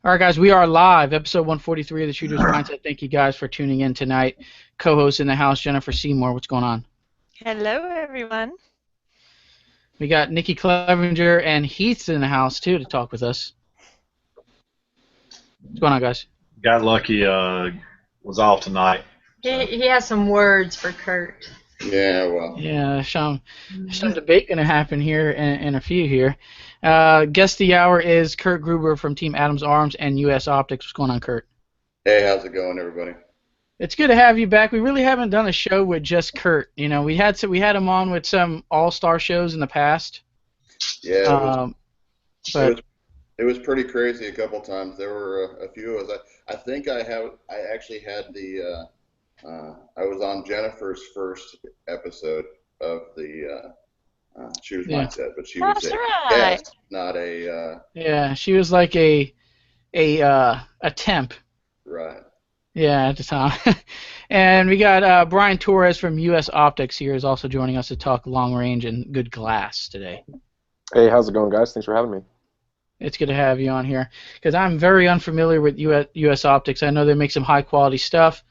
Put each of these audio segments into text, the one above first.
All right, guys, we are live, episode 143 of the Shooter's Mindset. Thank you guys for tuning in tonight. Co-host in the house, Jennifer Seymour. What's going on? Hello, everyone. We got Nikki Clevenger and Heath in the house, too, to talk with us. What's going on, guys? Got lucky, was off tonight. He has some words for Kurt. Yeah, well. Yeah, some debate going to happen here in a few here. Guest of the hour is Kurt Gruber from Team Adams Arms and U.S. Optics. What's going on, Kurt? Hey, how's it going, everybody? It's good to have you back. We really haven't done a show with just Kurt. You know, we had him on with some all-star shows in the past. Yeah, but it was pretty crazy a couple times. There were a few of us. I think I actually had I was on Jennifer's first episode of the Shooter's Mindset, but she was a guest, not a. Yeah, she was like a temp. Right. Yeah, at the time. And we got Brian Torres from U.S. Optics here is also joining us to talk long range and good glass today. Hey, how's it going, guys? Thanks for having me. It's good to have you on here because I'm very unfamiliar with U.S. Optics. I know they make some high-quality stuff,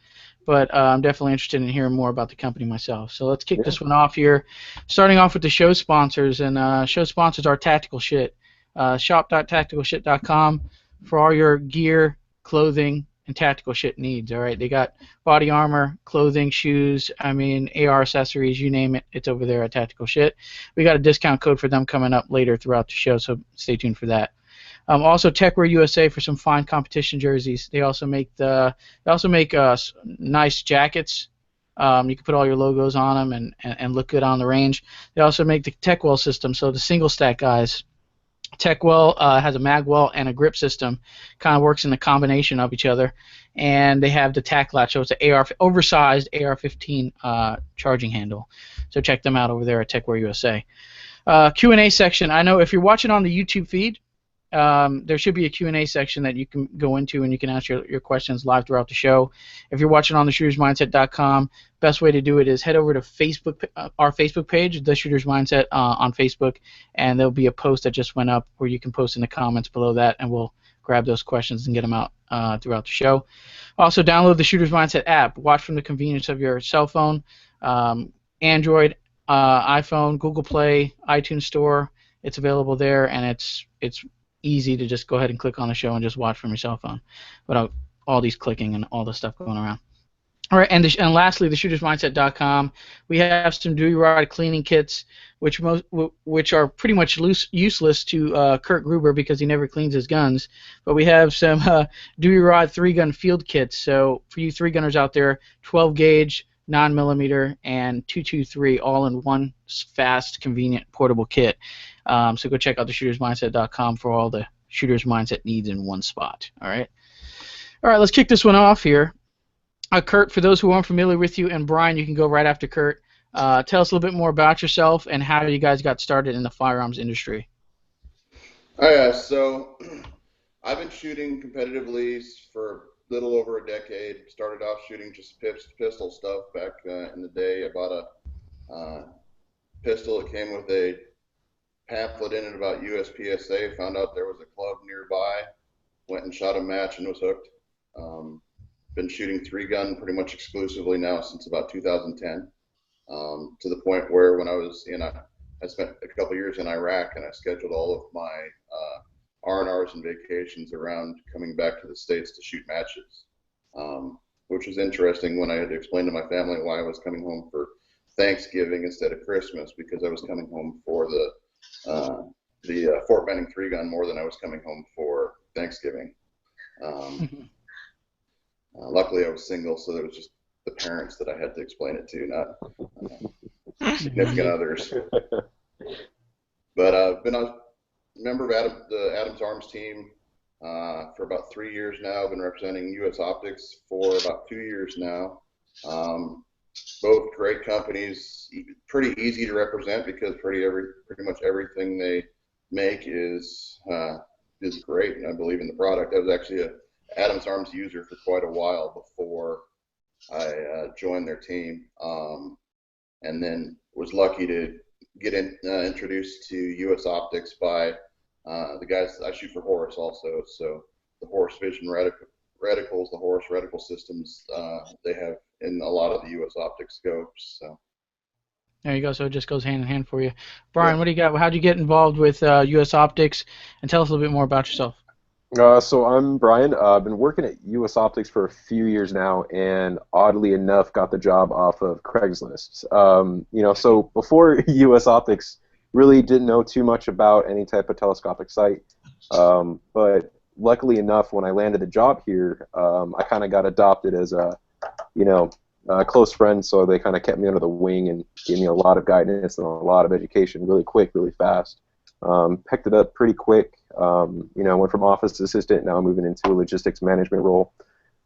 but I'm definitely interested in hearing more about the company myself. So let's kick this one off here, starting off with the show sponsors. And show sponsors are Tactical Shit. Shop.tacticalshit.com for all your gear, clothing, and tactical shit needs. All right, they got body armor, clothing, shoes. I mean, AR accessories, you name it. It's over there at Tactical Shit. We got a discount code for them coming up later throughout the show, so stay tuned for that. Also, Techwear USA for some fine competition jerseys. They also make nice jackets. You can put all your logos on them and look good on the range. They also make the Techwell system, so the single stack guys. Techwell has a magwell and a grip system. Kind of works in the combination of each other. And they have the tack latch, so it's an oversized AR-15 charging handle. So check them out over there at Techwear USA. Q&A section. I know if you're watching on the YouTube feed, there should be a Q&A section that you can go into and you can ask your questions live throughout the show. If you're watching on the shootersmindset.com, best way to do it is head over to Facebook, our Facebook page, The Shooters Mindset on Facebook, and there'll be a post that just went up where you can post in the comments below that, and we'll grab those questions and get them out throughout the show. Also, download the Shooters Mindset app. Watch from the convenience of your cell phone, Android, iPhone, Google Play, iTunes Store. It's available there, and it's easy to just go ahead and click on the show and just watch from your cell phone without all these clicking and all the stuff going around. All right, and lastly, theshootersmindset.com. We have some Dewey rod cleaning kits, which are pretty much useless to Kurt Gruber because he never cleans his guns. But we have some Dewey rod 3-gun field kits. So for you 3-gunners out there, 12 gauge, 9mm, and 223 all in one fast, convenient, portable kit. So go check out theshootersmindset.com for all the Shooter's Mindset needs in one spot. All right, let's kick this one off here. Kurt, for those who aren't familiar with you, and Brian, you can go right after Kurt. Tell us a little bit more about yourself and how you guys got started in the firearms industry. Oh, yeah, so I've been shooting competitively for a little over a decade. Started off shooting just pistol stuff back in the day. I bought a pistol that came with a pamphlet in it about USPSA. Found out there was a club nearby. Went and shot a match and was hooked. Been shooting 3-gun pretty much exclusively now since about 2010. To the point where when I was I spent a couple years in Iraq, and I scheduled all of my R&Rs and vacations around coming back to the States to shoot matches, which was interesting when I had to explain to my family why I was coming home for Thanksgiving instead of Christmas, because I was coming home for the Fort Benning 3-gun more than I was coming home for Thanksgiving. Luckily, I was single, so there was just the parents that I had to explain it to, not significant others. But I've been a member of the Adams Arms team for about 3 years now. I've been representing U.S. Optics for about 2 years now. Both great companies, pretty easy to represent because pretty much everything they make is great, and I believe in the product. I was actually a Adams Arms user for quite a while before I joined their team, and then was lucky to get introduced to U.S. Optics by the guys I shoot for Horace also. So the Horse Vision reticles, the Horse reticle systems they have in a lot of the U.S. Optics scopes. So. There you go. So it just goes hand in hand for you. Brian, Yeah. what do you got? How'd you get involved with U.S. Optics? And tell us a little bit more about yourself. So I'm Brian. I've been working at U.S. Optics for a few years now, and oddly enough, got the job off of Craigslist. So before U.S. Optics, really didn't know too much about any type of telescopic site. But luckily enough, when I landed the job here, I kind of got adopted as a close friend, so they kind of kept me under the wing and gave me a lot of guidance and a lot of education really quick, really fast. Picked it up pretty quick. Went from office assistant, now moving into a logistics management role.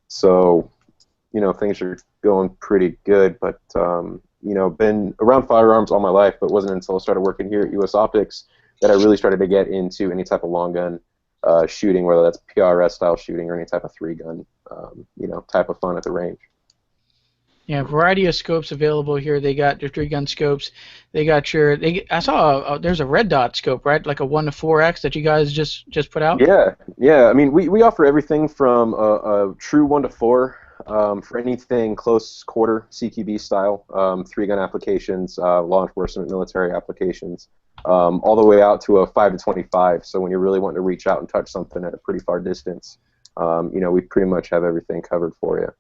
So, things are going pretty good, but, been around firearms all my life, but it wasn't until I started working here at U.S. Optics that I really started to get into any type of long gun shooting, whether that's PRS style shooting or any type of 3-gun, type of fun at the range. Yeah, variety of scopes available here. They got your 3-gun scopes. They got your. I saw there's a red dot scope, right? Like a 1 to 4x that you guys just put out. Yeah. I mean, we offer everything from a true 1 to 4 for anything close quarter CQB style, 3-gun applications, law enforcement, military applications, all the way out to a 5 to 25. So when you're really wanting to reach out and touch something at a pretty far distance, we pretty much have everything covered for you.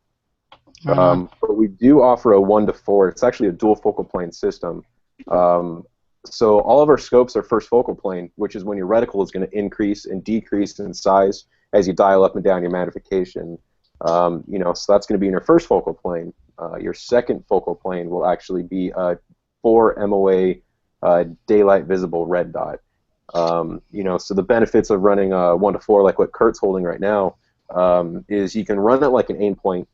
But we do offer a 1 to 4. It's actually a dual focal plane system. So all of our scopes are first focal plane, which is when your reticle is going to increase and decrease in size as you dial up and down your magnification. So that's going to be in your first focal plane. Your second focal plane will actually be a 4 MOA daylight visible red dot. So the benefits of running a 1 to 4 like what Kurt's holding right now is you can run it like an aim point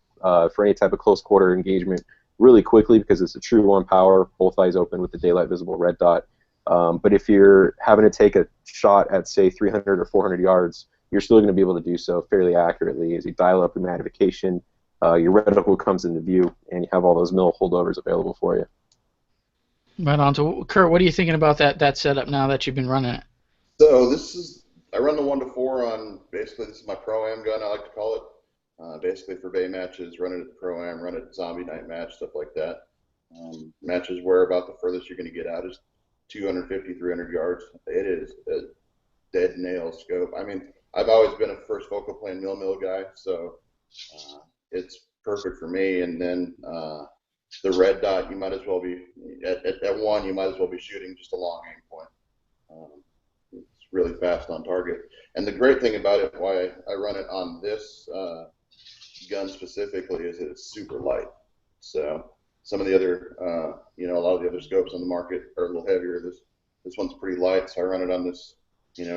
for any type of close quarter engagement really quickly because it's a true 1 power, both eyes open with the daylight visible red dot. But if you're having to take a shot at, say, 300 or 400 yards, you're still going to be able to do so fairly accurately as you dial up your magnification, your reticle comes into view, and you have all those mill holdovers available for you. Right on. So, Kurt, what are you thinking about that setup now that you've been running it? So I run the 1 to 4 on, basically this is my Pro-Am gun, I like to call it. Basically for bay matches, run it at the Pro-Am, run it at zombie night match, stuff like that. Matches where about the furthest you're going to get out is 250, 300 yards. It is a dead nail scope. I mean, I've always been a first focal plane mill guy, so it's perfect for me. And then the red dot, you might as well be, at 1, you might as well be shooting just a long aim point. It's really fast on target. And the great thing about it, why I run it on this gun specifically, is that it's super light. So some of the other, a lot of the other scopes on the market are a little heavier. This one's pretty light, so I run it on this,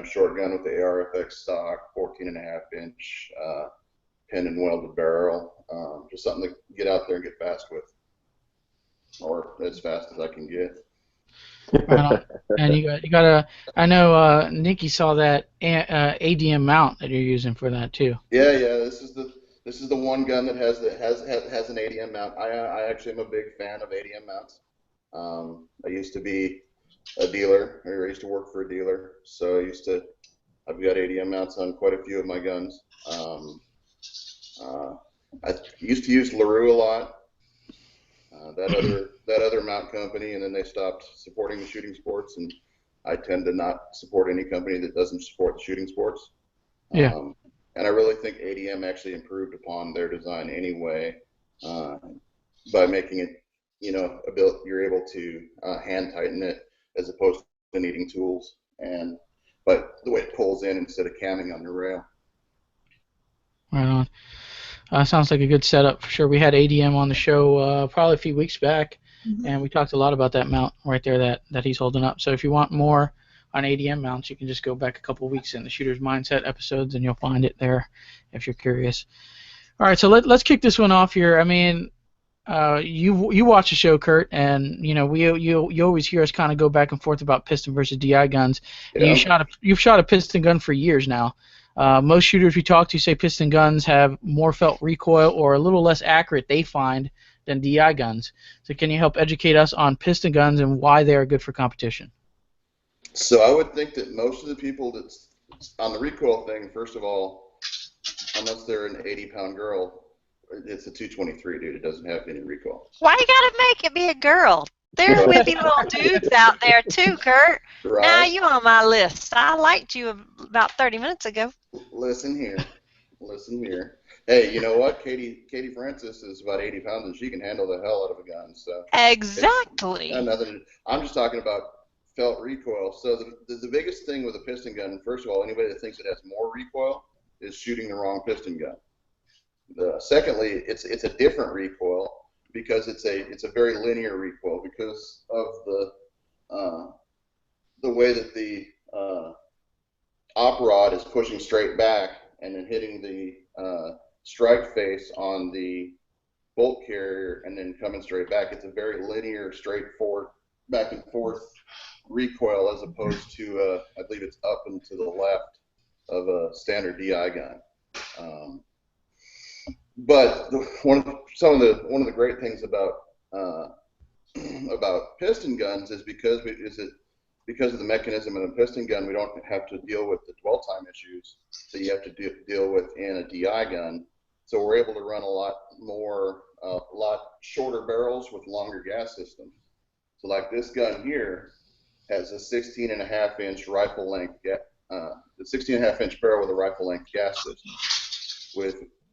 short gun with the ARFX stock, 14.5-inch pin and welded barrel. Just something to get out there and get fast with, or as fast as I can get. Right on. And you got a. I know Nikki saw that ADM mount that you're using for that too. Yeah. This is the one gun that has an ADM mount. I actually am a big fan of ADM mounts. I used to be a dealer, or I used to work for a dealer, so I've got ADM mounts on quite a few of my guns. I used to use LaRue a lot. That other mount company, and then they stopped supporting the shooting sports, and I tend to not support any company that doesn't support the shooting sports. Yeah. And I really think ADM actually improved upon their design anyway, by making it, you're able to hand tighten it as opposed to needing tools, but the way it pulls in instead of camming on the rail. Right on. Sounds like a good setup for sure. We had ADM on the show probably a few weeks back, and we talked a lot about that mount right there that he's holding up. So if you want more on ADM mounts, you can just go back a couple weeks in the Shooter's Mindset episodes, and you'll find it there if you're curious. All right, so let's kick this one off here. I mean, you watch the show, Kurt, and you always hear us kind of go back and forth about piston versus DI guns. Yeah. You've shot a piston gun for years now. Most shooters we talk to say piston guns have more felt recoil or a little less accurate, they find, than DI guns. So can you help educate us on piston guns and why they are good for competition? So I would think that most of the people that's on the recoil thing, first of all, unless they're an 80-pound girl, it's a 223, dude. It doesn't have any recoil. Why you gotta make it be a girl? There are whippy little dudes out there too, Kurt. Right? Now you on my list. I liked you about 30 minutes ago. Listen here. Listen here. Hey, you know what? Katie Francis is about 80 pounds and she can handle the hell out of a gun. So Exactly. I'm just talking about felt recoil. So the biggest thing with a piston gun, first of all, anybody that thinks it has more recoil is shooting the wrong piston gun. Secondly, it's a different recoil because it's a very linear recoil because of the way that the op rod is pushing straight back and then hitting the strike face on the bolt carrier and then coming straight back. It's a very linear, straightforward, back and forth recoil as opposed to I believe it's up and to the left of a standard DI gun. But one of the great things about piston guns is because of the mechanism of a piston gun, we don't have to deal with the dwell time issues that you have to deal with in a DI gun. So we're able to run a lot shorter barrels with longer gas systems. So like this gun here has a 16.5-inch rifle length, the 16.5-inch barrel with a rifle length gas system,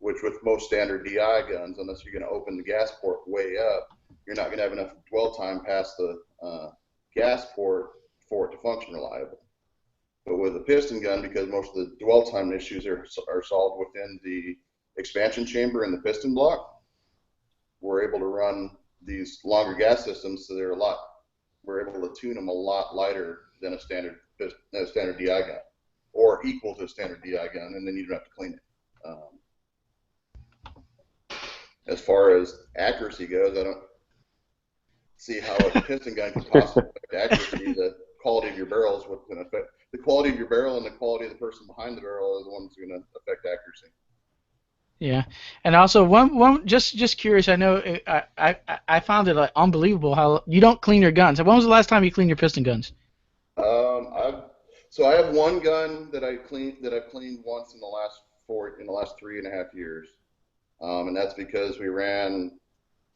which with most standard DI guns, unless you're going to open the gas port way up, you're not going to have enough dwell time past the gas port for it to function reliably. But with a piston gun, because most of the dwell time issues are solved within the expansion chamber in the piston block, we're able to run these longer gas systems, so we're able to tune them a lot lighter than a standard DI gun, or equal to a standard DI gun, and then you don't have to clean it. As far as accuracy goes, I don't see how a piston gun can possibly affect accuracy. The quality of your barrel is what's going to affect. The quality of your barrel and the quality of the person behind the barrel are the ones going to affect accuracy. Yeah, and also one just curious. I know I found it like unbelievable how you don't clean your guns. When was the last time you cleaned your piston guns? I have one gun that I've cleaned once in the last 3.5 years, and that's because we ran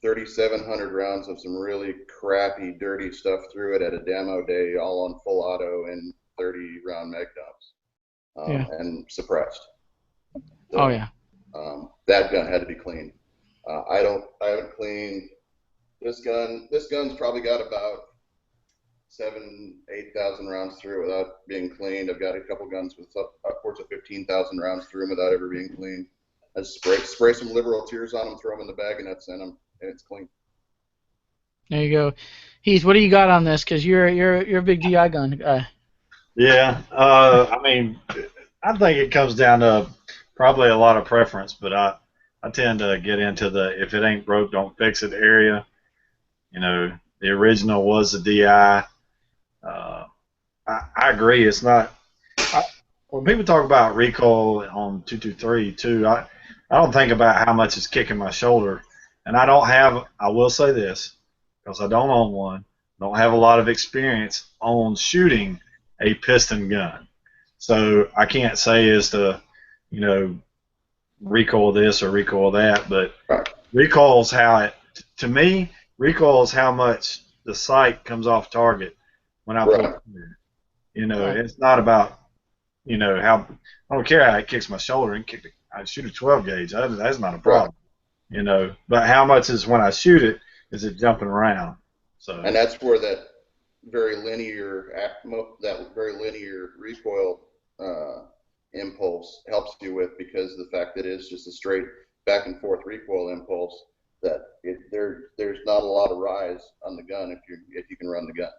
3,700 rounds of some really crappy, dirty stuff through it at a demo day, all on full auto and 30-round mag dumps, and suppressed. So, oh yeah. That gun had to be cleaned. I haven't cleaned this gun. This gun's probably got about 7,000-8,000 rounds through it without being cleaned. I've got a couple guns with upwards of 15,000 rounds through them without ever being cleaned. I just spray some liberal tears on them, throw them in the bag, and that's in them, and it's clean. There you go. Heath, what do you got on this? Because you're a big DI gun guy. Yeah, I mean, I think it comes down to probably a lot of preference, but I tend to get into the if it ain't broke, don't fix it area. You know, the original was the DI. I agree. It's not. When people talk about recoil on 223 too, I don't think about how much it's kicking my shoulder, and I will say this, because I don't own one, don't have a lot of experience on shooting a piston gun, so I can't say as to, you know, recoil this or recoil that, but recoil is to me, recoil is how much the sight comes off target when I pull it. You know, it's not about, you know, I don't care how it kicks my shoulder and I shoot a 12 gauge. That's not a problem. You know, but how much is when I shoot it, is it jumping around? So. And that's where that very linear recoil impulse helps you with, because of the fact that it's just a straight back and forth recoil impulse, that there's not a lot of rise on the gun if you can run the gun.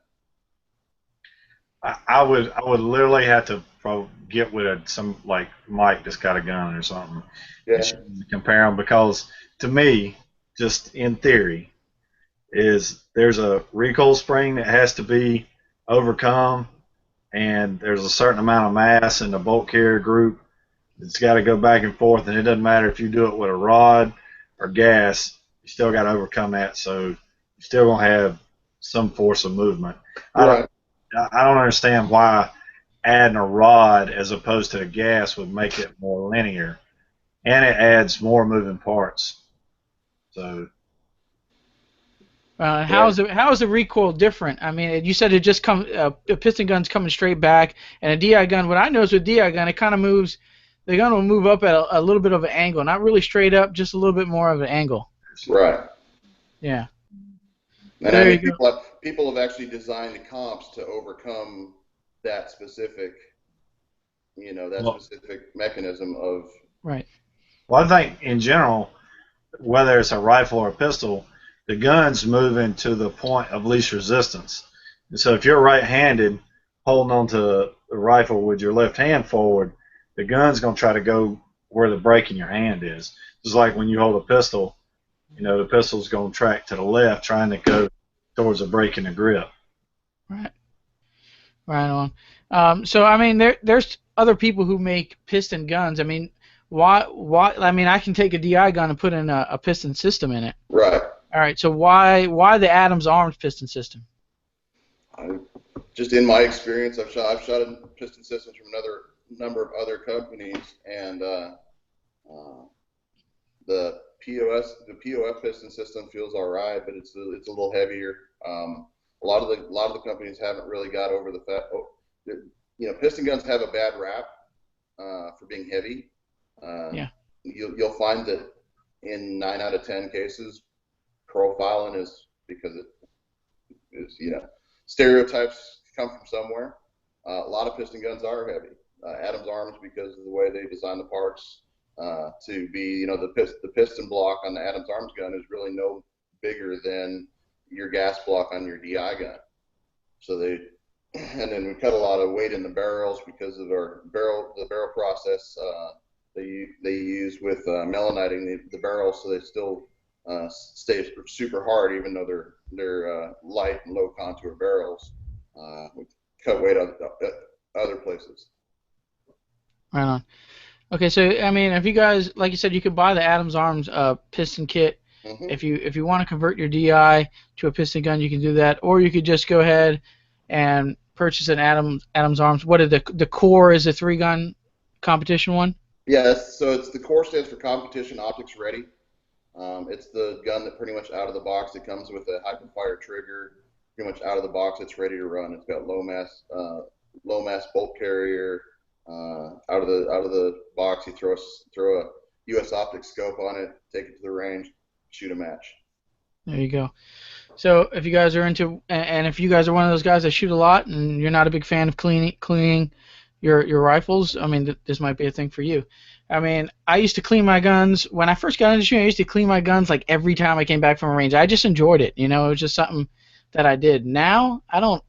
I would literally have to probably get with some like Mike that's got a gun or something, and compare them, because to me, just in theory, there's a recoil spring that has to be overcome, and there's a certain amount of mass in the bolt carrier group. It's got to go back and forth, and it doesn't matter if you do it with a rod or gas, you still got to overcome that, so you're still going to have some force of movement. I don't understand why adding a rod as opposed to a gas would make it more linear. and it adds more moving parts. So How is the recoil different? I mean, you said it just comes a piston gun's coming straight back, and a DI gun. What I noticed with DI gun, it kind of moves. The gun will move up at a little bit of an angle, not really straight up, just a little bit more of an angle. Right. Yeah. And There I you mean, go. people have actually designed comps to overcome that specific, well, specific mechanism of. Right. well, I think in general, whether it's a rifle or a pistol, the gun's moving to the point of least resistance. And so if you're right-handed holding on to the rifle with your left hand forward, the gun's going to try to go where the break in your hand is. Just like when you hold a pistol, the pistol's going to track to the left, trying to go towards the break in the grip. Right. Right on. So I mean, there's other people who make piston guns. I mean, why? I mean, I can take a DI gun and put in a piston system in it. Right. All right. So why the Adams Arms piston system? Just in my experience, I've shot piston systems from another number of other companies, and the POF piston system feels all right, but it's a little heavier. A lot of the companies haven't really got over the fact. Piston guns have a bad rap for being heavy. Yeah. You'll find that in 9 out of 10 cases, profiling is because it is stereotypes come from somewhere. A lot of piston guns are heavy. Adams Arms, because of the way they design the parts to be, the piston block on the Adams Arms gun is really no bigger than your gas block on your DI gun. So and then we cut a lot of weight in the barrels because of the barrel process they use with melaniting the barrels, so they still stay super hard even though they're light and low contour barrels. We cut weight at other places. Right on. Okay, so I mean, if you guys, like you said, you could buy the Adams Arms piston kit. Mm-hmm. If you want to convert your DI to a piston gun, you can do that, or you could just go ahead and purchase an Adams Arms. What is the core is a 3-gun competition one? Yes, so the core stands for Competition Optics Ready. It's the gun that pretty much out of the box, it comes with a hyperfire trigger. Pretty much out of the box, it's ready to run. It's got low mass bolt carrier. Out of the box, you throw a U.S. optics scope on it, take it to the range, shoot a match. There you go. So if you guys are into, and if you guys are one of those guys that shoot a lot, and you're not a big fan of cleaning your rifles, I mean, this might be a thing for you. I mean, I used to clean my guns when I first got into shooting. I used to clean my guns like every time I came back from a range. I just enjoyed it. It was just something that I did. Now I don't.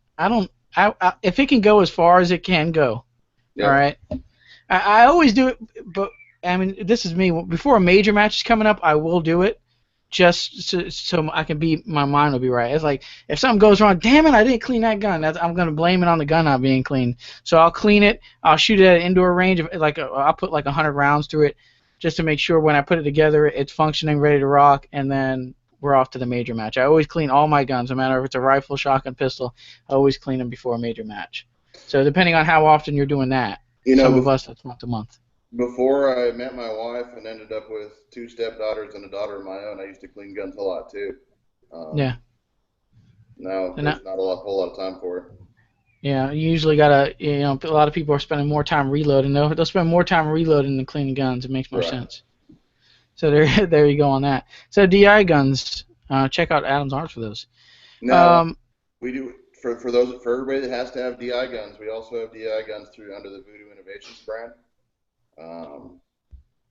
If it can go as far as it can go, Yeah. all right. I always do it, but I mean, this is me. Before a major match is coming up, I will do it, just so I can be, my mind will be right. It's like if something goes wrong, damn it, I didn't clean that gun. I'm gonna blame it on the gun not being clean. So I'll clean it. I'll shoot it at an indoor range. I'll put like 100 rounds through it, just to make sure when I put it together, it's functioning, ready to rock, and then we're off to the major match. I always clean all my guns, no matter if it's a rifle, shotgun, pistol. I always clean them before a major match. So depending on how often you're doing that, some of us, that's once a month. Before I met my wife and ended up with 2 stepdaughters and a daughter of my own, I used to clean guns a lot too. Yeah. Now there's not a whole lot of time for it. Yeah, you usually gotta, a lot of people are spending more time reloading. They'll spend more time reloading than cleaning guns. It makes more sense. So there you go on that. So DI guns, check out Adams Arms for those. Now we do for everybody that has to have DI guns. We also have DI guns under the Voodoo Innovations brand.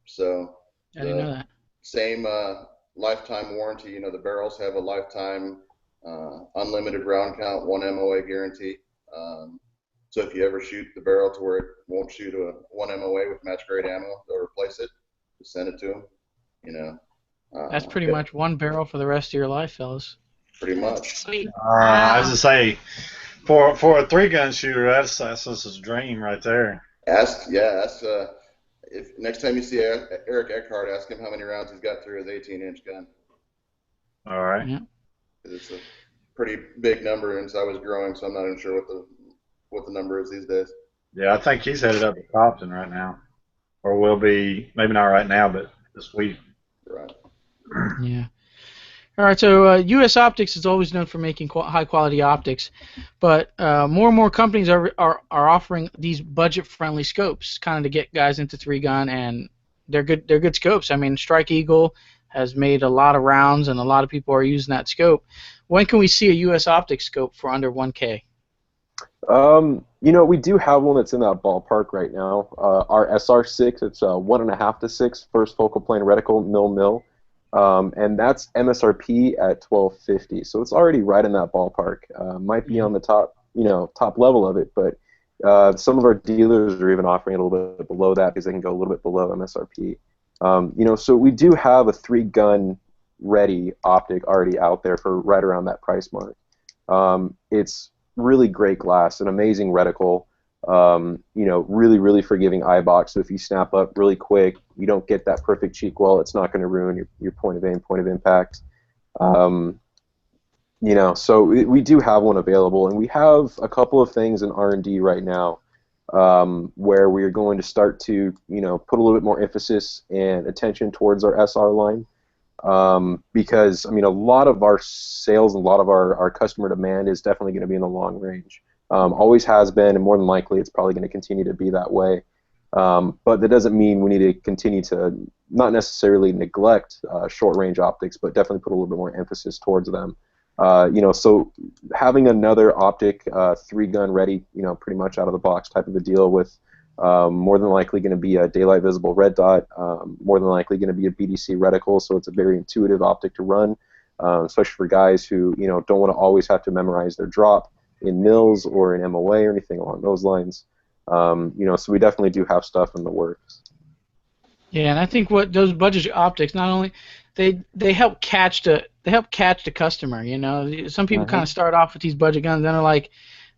So I didn't know that. Same lifetime warranty. The barrels have a lifetime unlimited round count, 1 MOA guarantee. So if you ever shoot the barrel to where it won't shoot a 1 MOA with match grade ammo, they'll replace it. Just send it to them. That's pretty much 1 barrel for the rest of your life, fellas. Pretty much. Sweet. I was to say, for a 3-gun shooter, that's a dream right there. Ask if next time you see Eric Eckhart, ask him how many rounds he's got through his 18-inch gun. All right. Yeah. It's a pretty big number, and so I was growing, so I'm not even sure what the number is these days. Yeah, I think he's headed up to Compton right now, or will be, maybe not right now, but this week. Right. Yeah. All right, so U.S. Optics is always known for making high-quality optics, but more and more companies are offering these budget-friendly scopes, kind of to get guys into 3-gun, and they're good scopes. I mean, Strike Eagle has made a lot of rounds, and a lot of people are using that scope. When can we see a U.S. Optics scope for under 1K? We do have one that's in that ballpark right now. Our SR6, it's 1.5 to 6 first focal plane reticle mil. And that's MSRP at 1250, so it's already right in that ballpark. Might be on the top level of it, but some of our dealers are even offering it a little bit below that because they can go a little bit below MSRP. So we do have a 3-gun ready optic already out there for right around that price mark. It's really great glass, an amazing reticle. Really, really forgiving eye box. So if you snap up really quick, you don't get that perfect cheek well, it's not going to ruin your point of aim, point of impact. So we do have one available, and we have a couple of things in R&D right now where we're going to start to, put a little bit more emphasis and attention towards our SR line. Because, a lot of our sales and a lot of our customer demand is definitely going to be in the long range. Always has been, and more than likely it's probably going to continue to be that way. But that doesn't mean we need to continue to not necessarily neglect short-range optics, but definitely put a little bit more emphasis towards them. So having another optic 3-gun ready, pretty much out of the box type of a deal with more than likely going to be a daylight visible red dot, more than likely going to be a BDC reticle, so it's a very intuitive optic to run, especially for guys who don't want to always have to memorize their drop in mils or in MOA or anything along those lines. So we definitely do have stuff in the works. Yeah, and I think what those budget optics, not only they help catch the customer. Some people kind of start off with these budget guns, and they're like,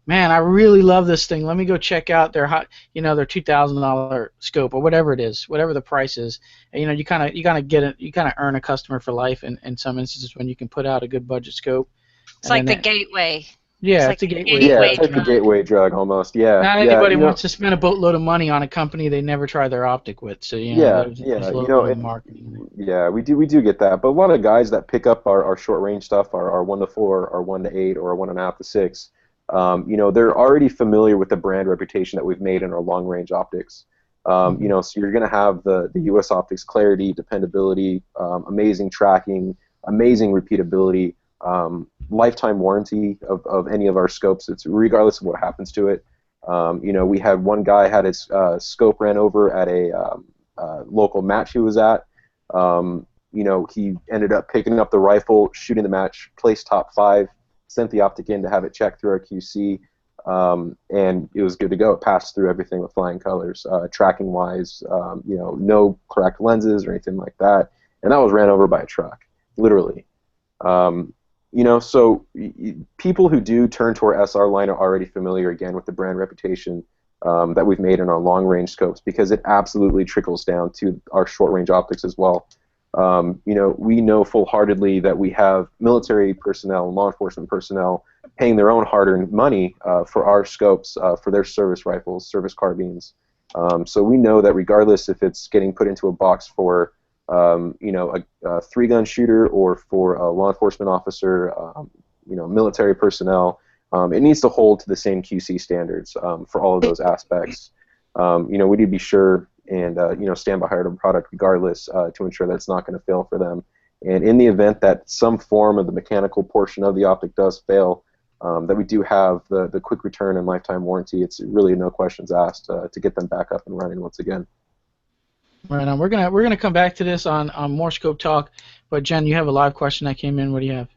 man, I really love this thing. Let me go check out their their $2,000 scope or whatever it is, whatever the price is. And, you kind of earn a customer for life in some instances when you can put out a good budget scope. It's like the gateway. Yeah, it's it's a like gateway. Yeah, gateway it's like the drug. gateway drug almost. Yeah. Not Yeah. anybody wants to spend a boatload of money on a company they never try their optic with. So there's a little bit of marketing. Yeah, we do get that. But a lot of guys that pick up our short range stuff, our 1 to 4, our 1 to 8, or our 1.5 to 6, they're already familiar with the brand reputation that we've made in our long range optics. So you're going to have the U.S. Optics clarity, dependability, amazing tracking, amazing repeatability. Lifetime warranty of any of our scopes. It's regardless of what happens to it. We had one guy had his scope ran over at a local match he was at. He ended up picking up the rifle, shooting the match, placed top 5, sent the optic in to have it checked through our QC, and it was good to go. It passed through everything with flying colors, tracking wise. No correct lenses or anything like that, and that was ran over by a truck, literally. So people who do turn to our SR line are already familiar again with the brand reputation that we've made in our long-range scopes, because it absolutely trickles down to our short-range optics as well. We know full-heartedly that we have military personnel and law enforcement personnel paying their own hard-earned money for our scopes, for their service rifles, service carbines. So we know that regardless if it's getting put into a box for a 3-gun shooter or for a law enforcement officer, military personnel, it needs to hold to the same QC standards for all of those aspects. We need to be sure and stand behind our product regardless to ensure that it's not going to fail for them. And in the event that some form of the mechanical portion of the optic does fail, that we do have the quick return and lifetime warranty. It's really no questions asked to get them back up and running once again. Right on. We're gonna come back to this on more scope talk, but Jen, you have a live question that came in. What do you have?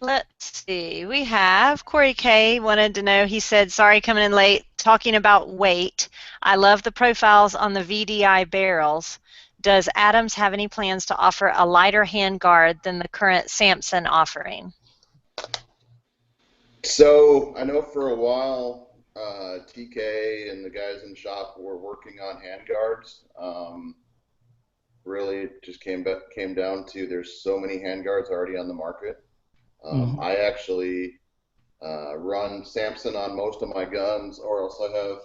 Let's see. We have Corey K. wanted to know. He said, "Sorry, coming in late. Talking about weight. I love the profiles on the VDI barrels. Does Adams have any plans to offer a lighter handguard than the current Samson offering?" So I know for a while TK and the guys in the shop were working on handguards. Really, it just came down to there's so many handguards already on the market. I actually run Samson on most of my guns, or else I have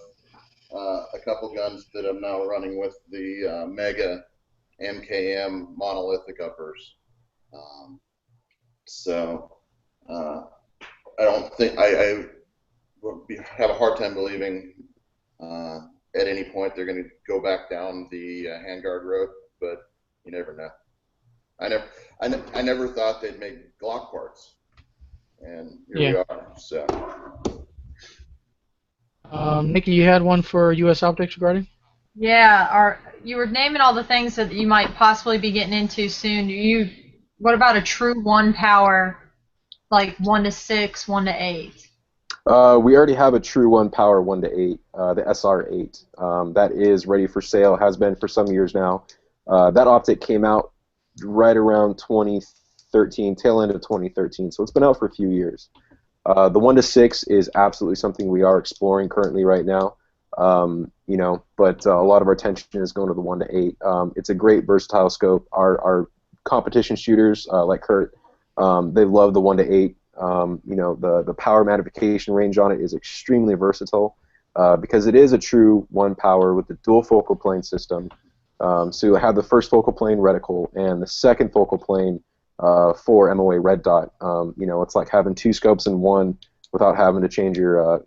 a couple guns that I'm now running with the Mega MKM monolithic uppers. So I don't think I have a hard time believing at any point they're going to go back down the handguard road, but you never know. I never thought they'd make Glock parts, and here we are. So, Nikki, you had one for U.S. Optics regarding? Yeah, you were naming all the things that you might possibly be getting into soon. What about a true 1 power, like 1 to 6, 1 to 8? We already have a true 1 power 1 to 8, the SR8. That is ready for sale, has been for some years now. That optic came out right around 2013, tail end of 2013, so it's been out for a few years. The 1 to 6 is absolutely something we are exploring currently right now. But a lot of our attention is going to the 1 to 8. It's a great versatile scope. Our competition shooters like Kurt, they love the 1 to 8. The power magnification range on it is extremely versatile because it is a true 1 power with the dual focal plane system. So you'll have the first focal plane reticle and the second focal plane for MOA red dot. It's like having 2 scopes in one without having to change your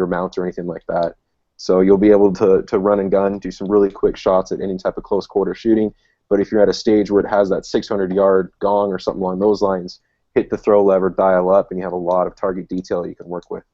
mount or anything like that. So you'll be able to run and gun, do some really quick shots at any type of close quarter shooting. But if you're at a stage where it has that 600-yard gong or something along those lines, hit the throw lever, dial up, and you have a lot of target detail you can work with.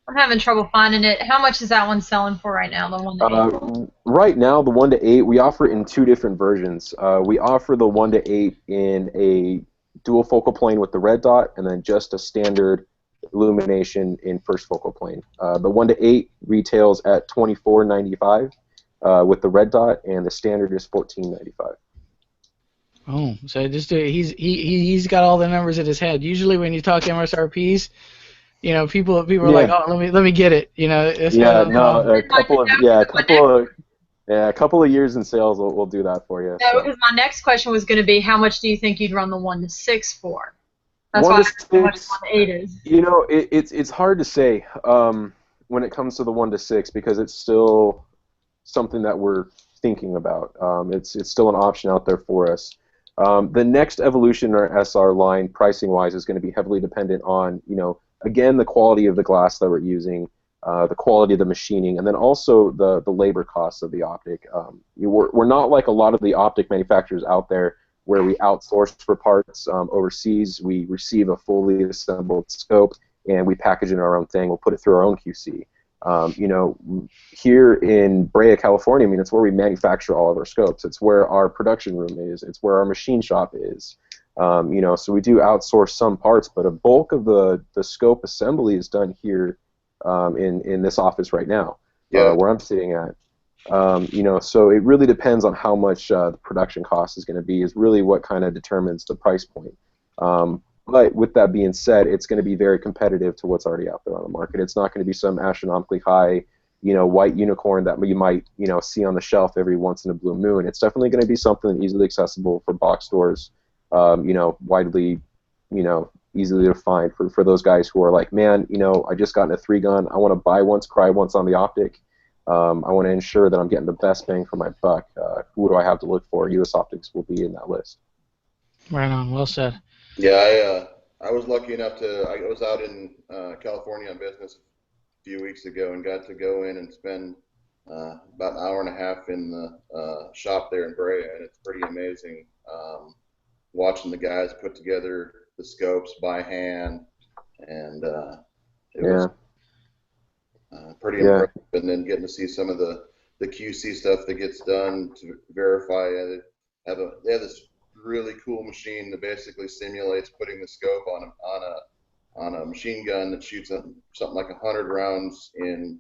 I'm having trouble finding it. How much is that one selling for right now, the 1 to 8? Right now, the 1 to 8, we offer it in 2 different versions. We offer the 1 to 8 in a dual focal plane with the red dot, and then just a standard illumination in first focal plane. The 1 to 8 retails at $24.95 with the red dot, and the standard is $14.95. Oh, so he's got all the numbers in his head. Usually, when you talk MSRPs, people are like, oh, let me get it. A couple of years in sales will do that for you. No, because my next question was going to be, how much do you think you'd run the 1 to 6 for? That's 1 why to I asked how much 6, 1 to 8 is. It's hard to say when it comes to the 1 to 6 because it's still something that we're thinking about. It's still an option out there for us. The next evolution in our SR line, pricing-wise, is going to be heavily dependent on, again, the quality of the glass that we're using, the quality of the machining, and then also the labor costs of the optic. We're not like a lot of the optic manufacturers out there where we outsource for parts overseas. We receive a fully assembled scope, and we package it in our own thing. We'll put it through our own QC. Here in Brea, California, it's where we manufacture all of our scopes. It's where our production room is. It's where our machine shop is. So we do outsource some parts, but a bulk of the scope assembly is done here in this office right now, where I'm sitting at. So it really depends on how much the production cost is going to be, is really what kind of determines the price point. But with that being said, it's going to be very competitive to what's already out there on the market. It's not going to be some astronomically high, white unicorn that you might, see on the shelf every once in a blue moon. It's definitely going to be something easily accessible for box stores, widely, easily to find for those guys who are like, man, I just got in a 3-gun. I want to buy once, cry once on the optic. I want to ensure that I'm getting the best bang for my buck. Who do I have to look for? U.S. Optics will be in that list. Right on. Well said. Yeah, I was lucky enough I was out in California on business a few weeks ago and got to go in and spend about an hour and a half in the shop there in Brea, and it's pretty amazing watching the guys put together the scopes by hand, and it was pretty impressive. And then getting to see some of the QC stuff that gets done to verify it. They have this really cool machine that basically simulates putting the scope on a machine gun that shoots something like 100 rounds in,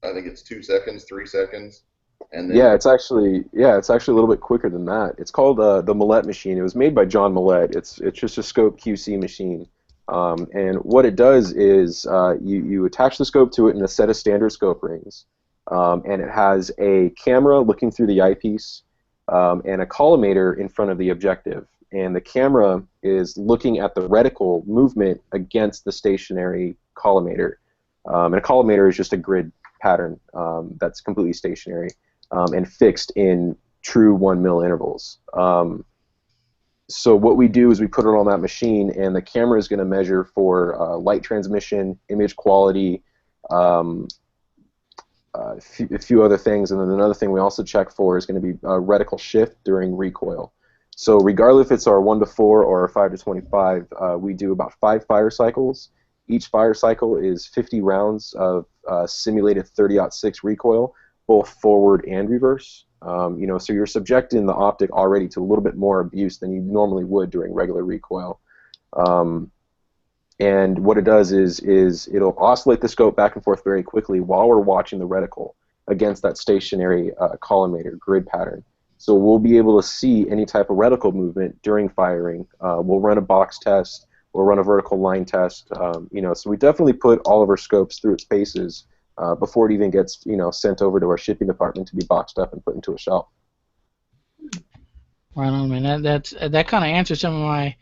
I think it's 2 seconds, 3 seconds. And then it's actually a little bit quicker than that. It's called the Millette machine. It was made by John Millette. It's just a scope QC machine. And what it does is you attach the scope to it in a set of standard scope rings, and it has a camera looking through the eyepiece, and a collimator in front of the objective. And the camera is looking at the reticle movement against the stationary collimator. And a collimator is just a grid pattern that's completely stationary and fixed in true 1 mil intervals. So what we do is we put it on that machine, and the camera is going to measure for light transmission, image quality, a few other things, and then another thing we also check for is going to be reticle shift during recoil. So regardless if it's our 1 to 4 or our 5 to 25, we do about 5 fire cycles. Each fire cycle is 50 rounds of simulated 30-06 recoil, both forward and reverse. You know, so you're subjecting the optic already to a little bit more abuse than you normally would during regular recoil. And what it does is it'll oscillate the scope back and forth very quickly while we're watching the reticle against that stationary collimator grid pattern. So we'll be able to see any type of reticle movement during firing. We'll run a box test. We'll run a vertical line test. You know, so we definitely put all of our scopes through its paces before it even gets, you know, sent over to our shipping department to be boxed up and put into a shelf. Right on, man. That kind of answers some of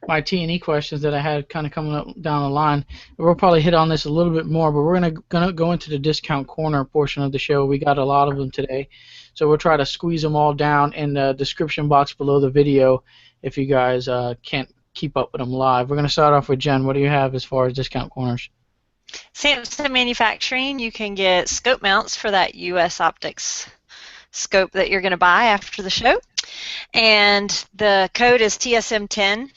my T&E questions that I had kind of coming up down the line. We'll probably hit on this a little bit more, but we're gonna go into the discount corner portion of the show. We got a lot of them today, so we'll try to squeeze them all down in the description box below the video if you guys can't keep up with them live. We're gonna start off with Jen. What do you have as far as discount corners? Samson Manufacturing, you can get scope mounts for that US Optics scope that you're going to buy after the show. And the code is TSM10.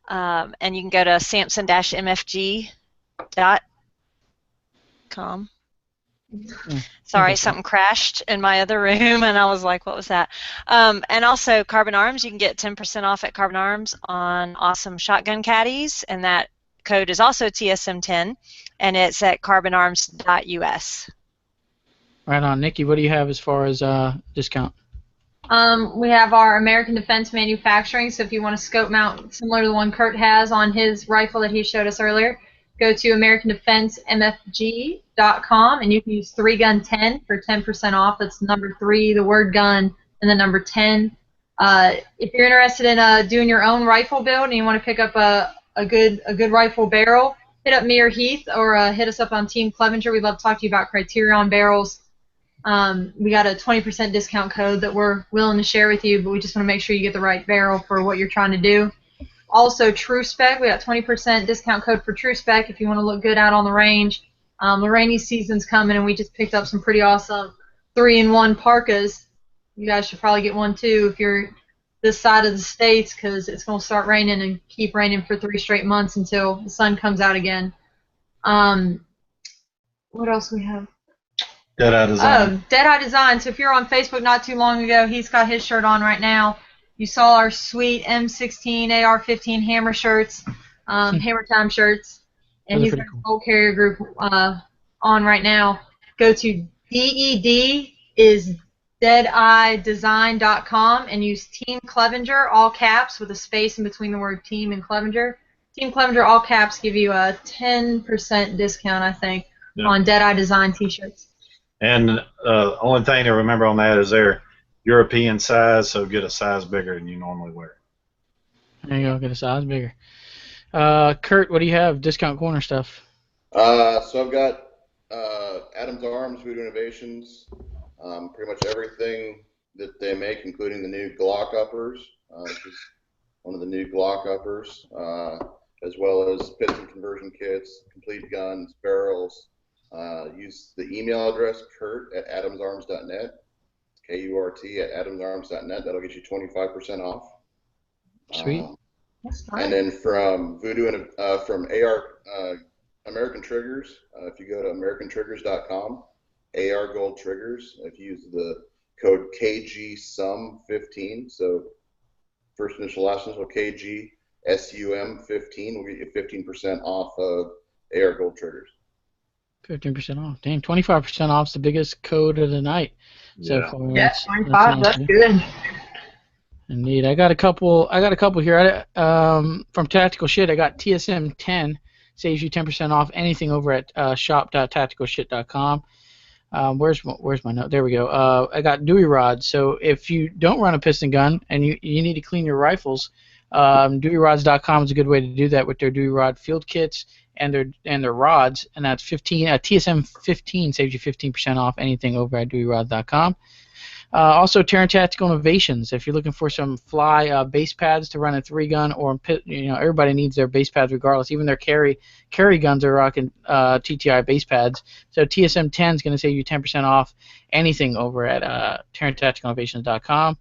And you can go to samson-mfg.com. Sorry, something crashed in my other room, and I was like, what was that? And also Carbon Arms, you can get 10% off at Carbon Arms on awesome shotgun caddies, and that code is also TSM10, and it's at carbonarms.us. Right on. Nikki, what do you have as far as discount? We have our American Defense Manufacturing, so if you want a scope mount similar to the one Kurt has on his rifle that he showed us earlier, go to AmericanDefenseMFG.com, and you can use 3Gun10 for 10% off. That's number 3, the word gun, and the number 10. If you're interested in doing your own rifle build and you want to pick up a good rifle barrel, hit up me or Heath, or hit us up on Team Clevenger. We'd love to talk to you about Criterion barrels. We got a 20% discount code that we're willing to share with you, but we just want to make sure you get the right barrel for what you're trying to do. Also, True Spec, we got 20% discount code for True Spec if you want to look good out on the range. The rainy season's coming, and we just picked up some pretty awesome 3-in-1 parkas. You guys should probably get one too if you're this side of the states, because it's going to start raining and keep raining for 3 straight months until the sun comes out again. What else do we have? Dead-Eye Design. Oh, Dead-Eye Design. So if you're on Facebook not too long ago, he's got his shirt on right now. You saw our sweet M16, AR-15 hammer shirts, Hammer Time shirts, and he's got the whole carrier group on right now. Go to DED is deadeyedesign.com and use Team Clevenger, all caps, with a space in between the word team and Clevenger. Team Clevenger, all caps, give you a 10% discount, I think, on Dead-Eye Design t-shirts. And the only thing to remember on that is they're European size, so get a size bigger than you normally wear. There you go, get a size bigger. Kurt, what do you have? Discount corner stuff. So I've got Adams Arms, Voodoo Innovations, pretty much everything that they make, including the new Glock uppers, which is one of the new Glock uppers, as well as piston conversion kits, complete guns, barrels. Use the email address kurt@adamsarms.net, KURT@adamsarms.net. That'll get you 25% off. Sweet. And then from Voodoo and from American Triggers, if you go to americantriggers.com, AR Gold Triggers, if you use the code KGSUM15, so first initial, last initial, KGSUM15, will get you 15% off of AR Gold Triggers. 15% off. Dang, 25% off is the biggest code of the night. So far. Yeah, 25. That's good. Indeed, I got a couple here. From Tactical Shit, I got TSM10 saves you 10% off anything over at shop.tacticalshit.com. Where's my note? There we go. I got Dewey rods. So if you don't run a piston gun and you need to clean your rifles, DeweyRods.com is a good way to do that with their Dewey rod field kits their rods, and that's 15. TSM 15 saves you 15% off anything over at DeweyRods.com. Also, Taran Tactical Innovations. If you're looking for some fly base pads to run a 3-gun, or everybody needs their base pads regardless. Even their carry guns are rocking TTI base pads. So TSM 10 is going to save you 10% off anything over at TaranTacticalInnovations.com.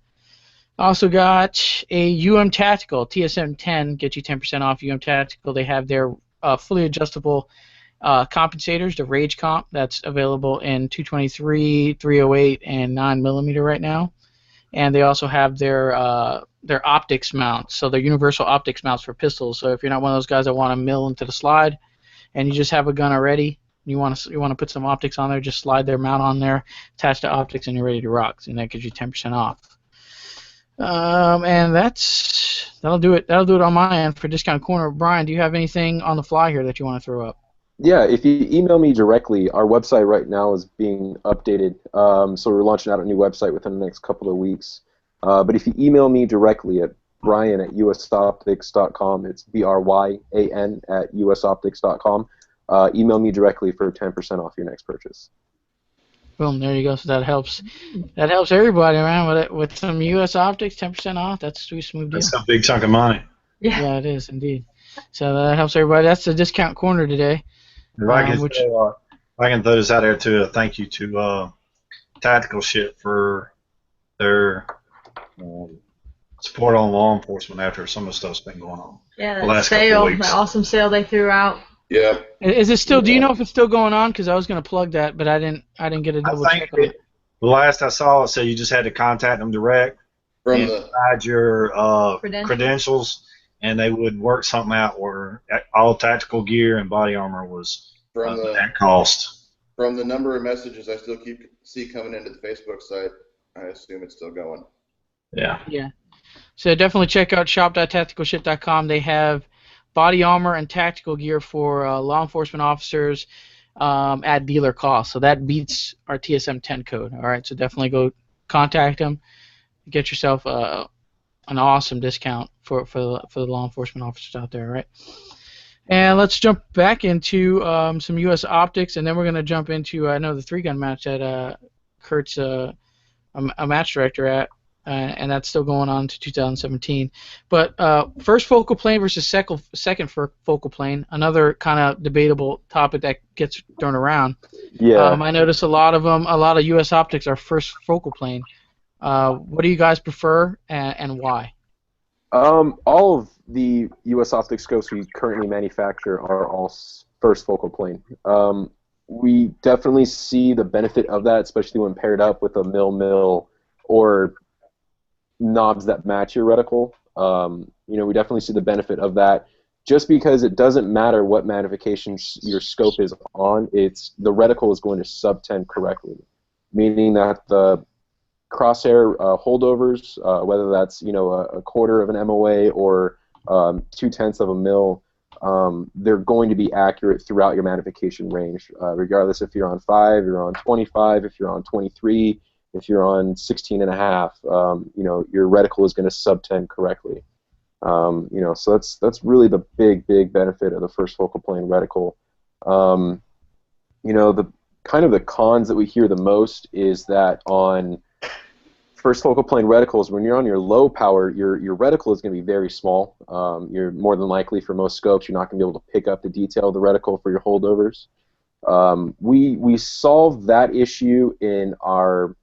Also got a UM Tactical. TSM 10 gets you 10% off UM Tactical. They have their fully adjustable compensators, the Rage Comp, that's available in 223, 308, and 9mm right now. And they also have their optics mounts, so they're universal optics mounts for pistols. So if you're not one of those guys that want to mill into the slide, and you just have a gun already, you want to put some optics on there, just slide their mount on there, attach the optics, and you're ready to rock. And that gives you 10% off. And that'll do it. That'll do it on my end for Discount Corner. Brian, do you have anything on the fly here that you want to throw up? Yeah, if you email me directly, our website right now is being updated. So we're launching out a new website within the next couple of weeks. But if you email me directly at brian@usoptics.com, it's BRYAN@usoptics.com. Email me directly for 10% off your next purchase. Boom, there you go. So that helps everybody, man. With some US Optics, 10% off. That's a sweet, smooth deal. That's a big chunk of money. Yeah, it is indeed. So that helps everybody. That's the Discount Corner today. If I can throw this out there too, a thank you to Tactical Ship for their support on law enforcement after some of the stuff's been going on. Yeah, the that last sale, couple of weeks. that awesome sale they threw out. Yeah. Is it still? Do you know if it's still going on? Because I was going to plug that, but I didn't get a double check on it. The last I saw it said you just had to contact them direct From and the provide your Credentials. and they would work something out where all tactical gear and body armor was at cost. From the number of messages I still see coming into the Facebook site, I assume it's still going. Yeah. Yeah. So definitely check out shop.tacticalship.com. They have body armor and tactical gear for law enforcement officers at dealer cost. So that beats our TSM 10 code. All right. So definitely go contact them. Get yourself an awesome discount for the law enforcement officers out there. All right. And let's jump back into some U.S. optics, and then we're going to jump into the 3-gun match that Kurt's a match director at, and that's still going on to 2017. But first focal plane versus second focal plane, another kind of debatable topic that gets thrown around. Yeah. I notice a lot of U.S. optics are first focal plane. What do you guys prefer, and why? All of the U.S. optic scopes we currently manufacture are all first focal plane. We definitely see the benefit of that, especially when paired up with a mil or knobs that match your reticle. We definitely see the benefit of that. Just because it doesn't matter what magnifications your scope is on, the reticle is going to sub-10 correctly, meaning that the crosshair holdovers, whether that's a quarter of an MOA or 0.2 of a mil, they're going to be accurate throughout your magnification range, regardless if you're on 5, you're on 25, if you're on 23, if you're on 16.5. Your reticle is going to sub-10 correctly. So that's really the big benefit of the first focal plane reticle. The kind of the cons that we hear the most is that on first focal plane reticles, when you're on your low power, your reticle is going to be very small. You're more than likely, for most scopes, you're not going to be able to pick up the detail of the reticle for your holdovers. We solved that issue in our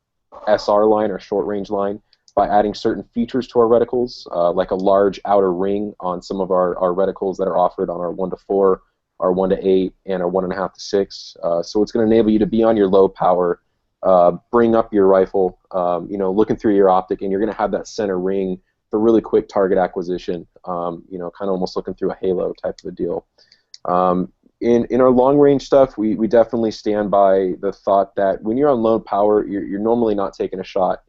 SR line, our short range line, by adding certain features to our reticles, like a large outer ring on some of our reticles that are offered on our 1-4, our 1-8, and our 1.5 to 6. So it's going to enable you to be on your low power, bring up your rifle, looking through your optic, and you're going to have that center ring for really quick target acquisition, kind of almost looking through a halo type of a deal. In our long range stuff, we definitely stand by the thought that when you're on low power, you're normally not taking a shot.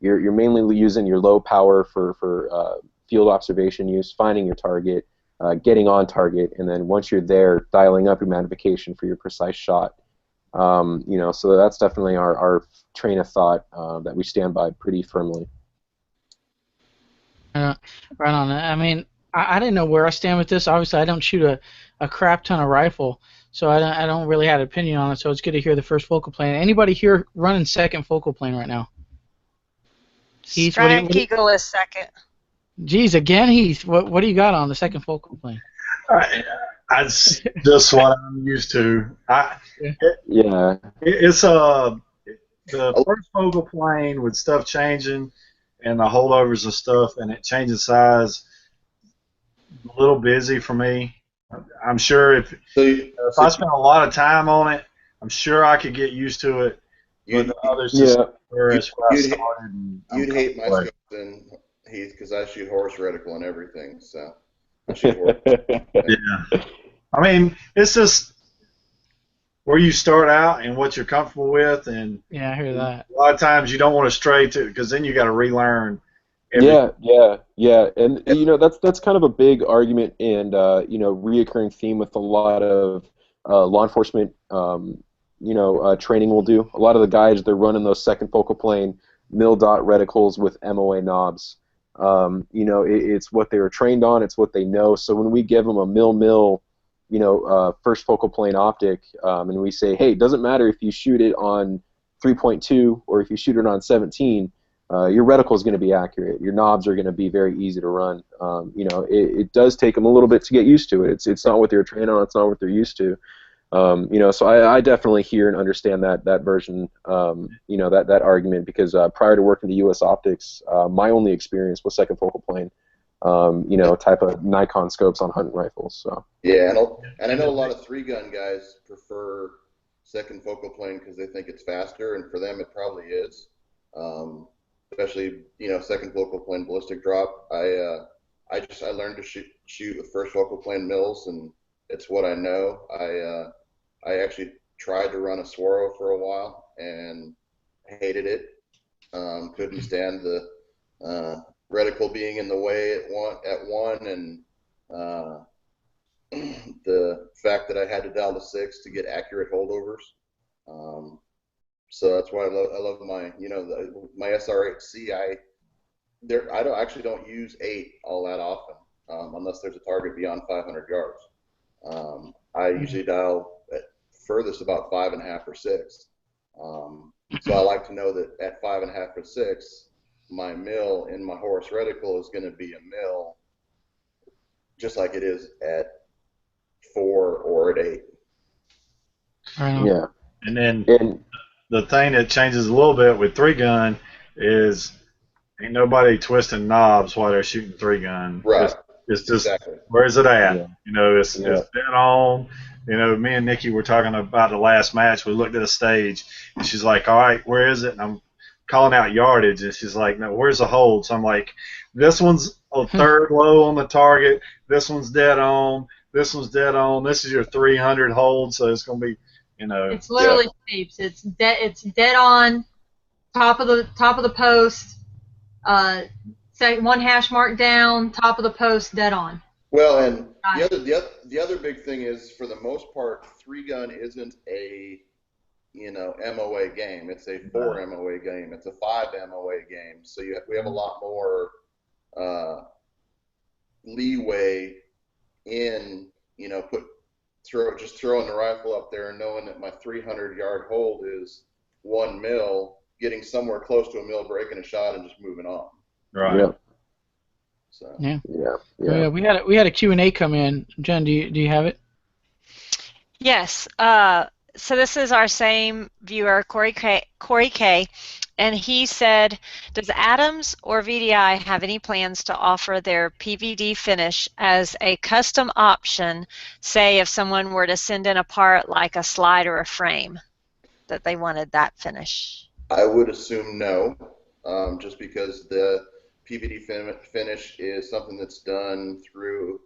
You're mainly using your low power for field observation use, finding your target, getting on target, and then once you're there, dialing up your magnification for your precise shot. So that's definitely our train of thought that we stand by pretty firmly. Right on. I mean, I didn't know where I stand with this. Obviously, I don't shoot a crap ton of rifle, so I don't really have an opinion on it. So it's good to hear the first focal plane. Anybody here running second focal plane right now? Heath, Strike Eagle is second. Geez, again, Heath. What do you got on the second focal plane? That's just what I'm used to. It's the first focal plane with stuff changing and the holdovers and stuff, and it changing size. A little busy for me. I'm sure if I spent a lot of time on it, I'm sure I could get used to it. But the others just you'd hate my scopes then, Heath, because I shoot horse reticle and everything. So I shoot horse. Yeah. I mean, it's just where you start out and what you're comfortable with, and yeah, I hear that. A lot of times you don't want to stray to because then you got to relearn. Yeah, and that's kind of a big argument and reoccurring theme with a lot of law enforcement training we'll do. A lot of the guys, they're running those second focal plane mil dot reticles with MOA knobs. It's what they were trained on, it's what they know. So when we give them a mil first focal plane optic, and we say, hey, it doesn't matter if you shoot it on 3.2 or if you shoot it on 17. Your reticle is going to be accurate. Your knobs are going to be very easy to run. It does take them a little bit to get used to it. It's not what they're trained on. It's not what they're used to. So I definitely hear and understand that version. That argument because prior to working the U.S. Optics, my only experience was second focal plane. Type of Nikon scopes on hunting rifles. So yeah, and I know a lot of 3-gun guys prefer second focal plane because they think it's faster, and for them it probably is. Especially second focal plane ballistic drop. I learned to shoot with first focal plane mills, and it's what I know. I actually tried to run a Swaro for a while and hated it. Couldn't stand the reticle being in the way at one, and the fact that I had to dial to 6 to get accurate holdovers. So that's why I love my my SR8C. I don't use 8 all that often unless there's a target beyond 500 yards. I usually dial at furthest about 5.5 or 6. So I like to know that at 5.5 or 6, my mill in my horse reticle is going to be a mill just like it is at 4 or at 8. Yeah, and then. The thing that changes a little bit with 3-gun is ain't nobody twisting knobs while they're shooting 3-gun. Right. It's just where's it at? Yeah. It's dead on. Me and Nikki were talking about the last match. We looked at a stage, and she's like, "All right, where is it?" And I'm calling out yardage, and she's like, "No, where's the hold?" So I'm like, "This one's a third low on the target. This one's dead on. This one's dead on. This is your 300 hold, so it's gonna be." It's literally shapes. It's dead on, top of the post, one hash mark down, top of the post, dead on. Well, and the other big thing is, for the most part, 3-gun isn't a MOA game. It's a 4 MOA game. It's a 5 MOA game. So we have a lot more leeway in just throwing the rifle up there and knowing that my 300-yard hold is 1 mil, getting somewhere close to a mil, breaking a shot, and just moving on. Right. Yeah. So. Yeah. We had a Q&A come in. Jen, do you have it? Yes. So this is our same viewer, Corey K. And he said, does Adams or VDI have any plans to offer their PVD finish as a custom option, say if someone were to send in a part like a slide or a frame, that they wanted that finish? I would assume no, just because the PVD finish is something that's done through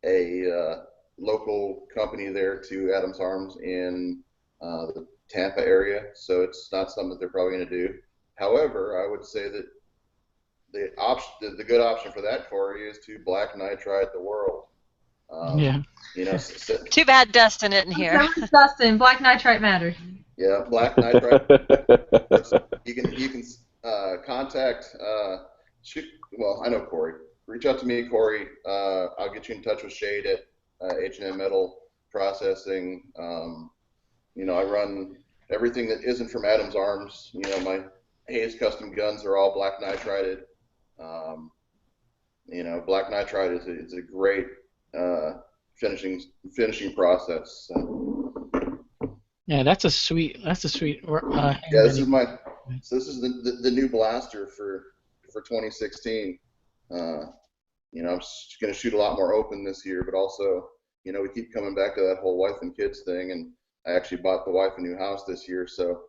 a local company there to Adams Arms in the Tampa area, so it's not something that they're probably going to do. However, I would say that the good option for that, Corey, is to black nitride the world. Too bad Dustin isn't here. Dustin, black nitride matters. Yeah, black nitride. You can contact. Well, I know Corey reach out to me, Corey. I'll get you in touch with Shade at H&M Metal Processing. I run everything that isn't from Adams Arms. My Hayes custom guns are all black nitrided. Black nitride is a great finishing process. Yeah, that's a sweet. Yeah, this is the new blaster for 2016. I'm just going to shoot a lot more open this year, but also, we keep coming back to that whole wife and kids thing, and I actually bought the wife a new house this year, so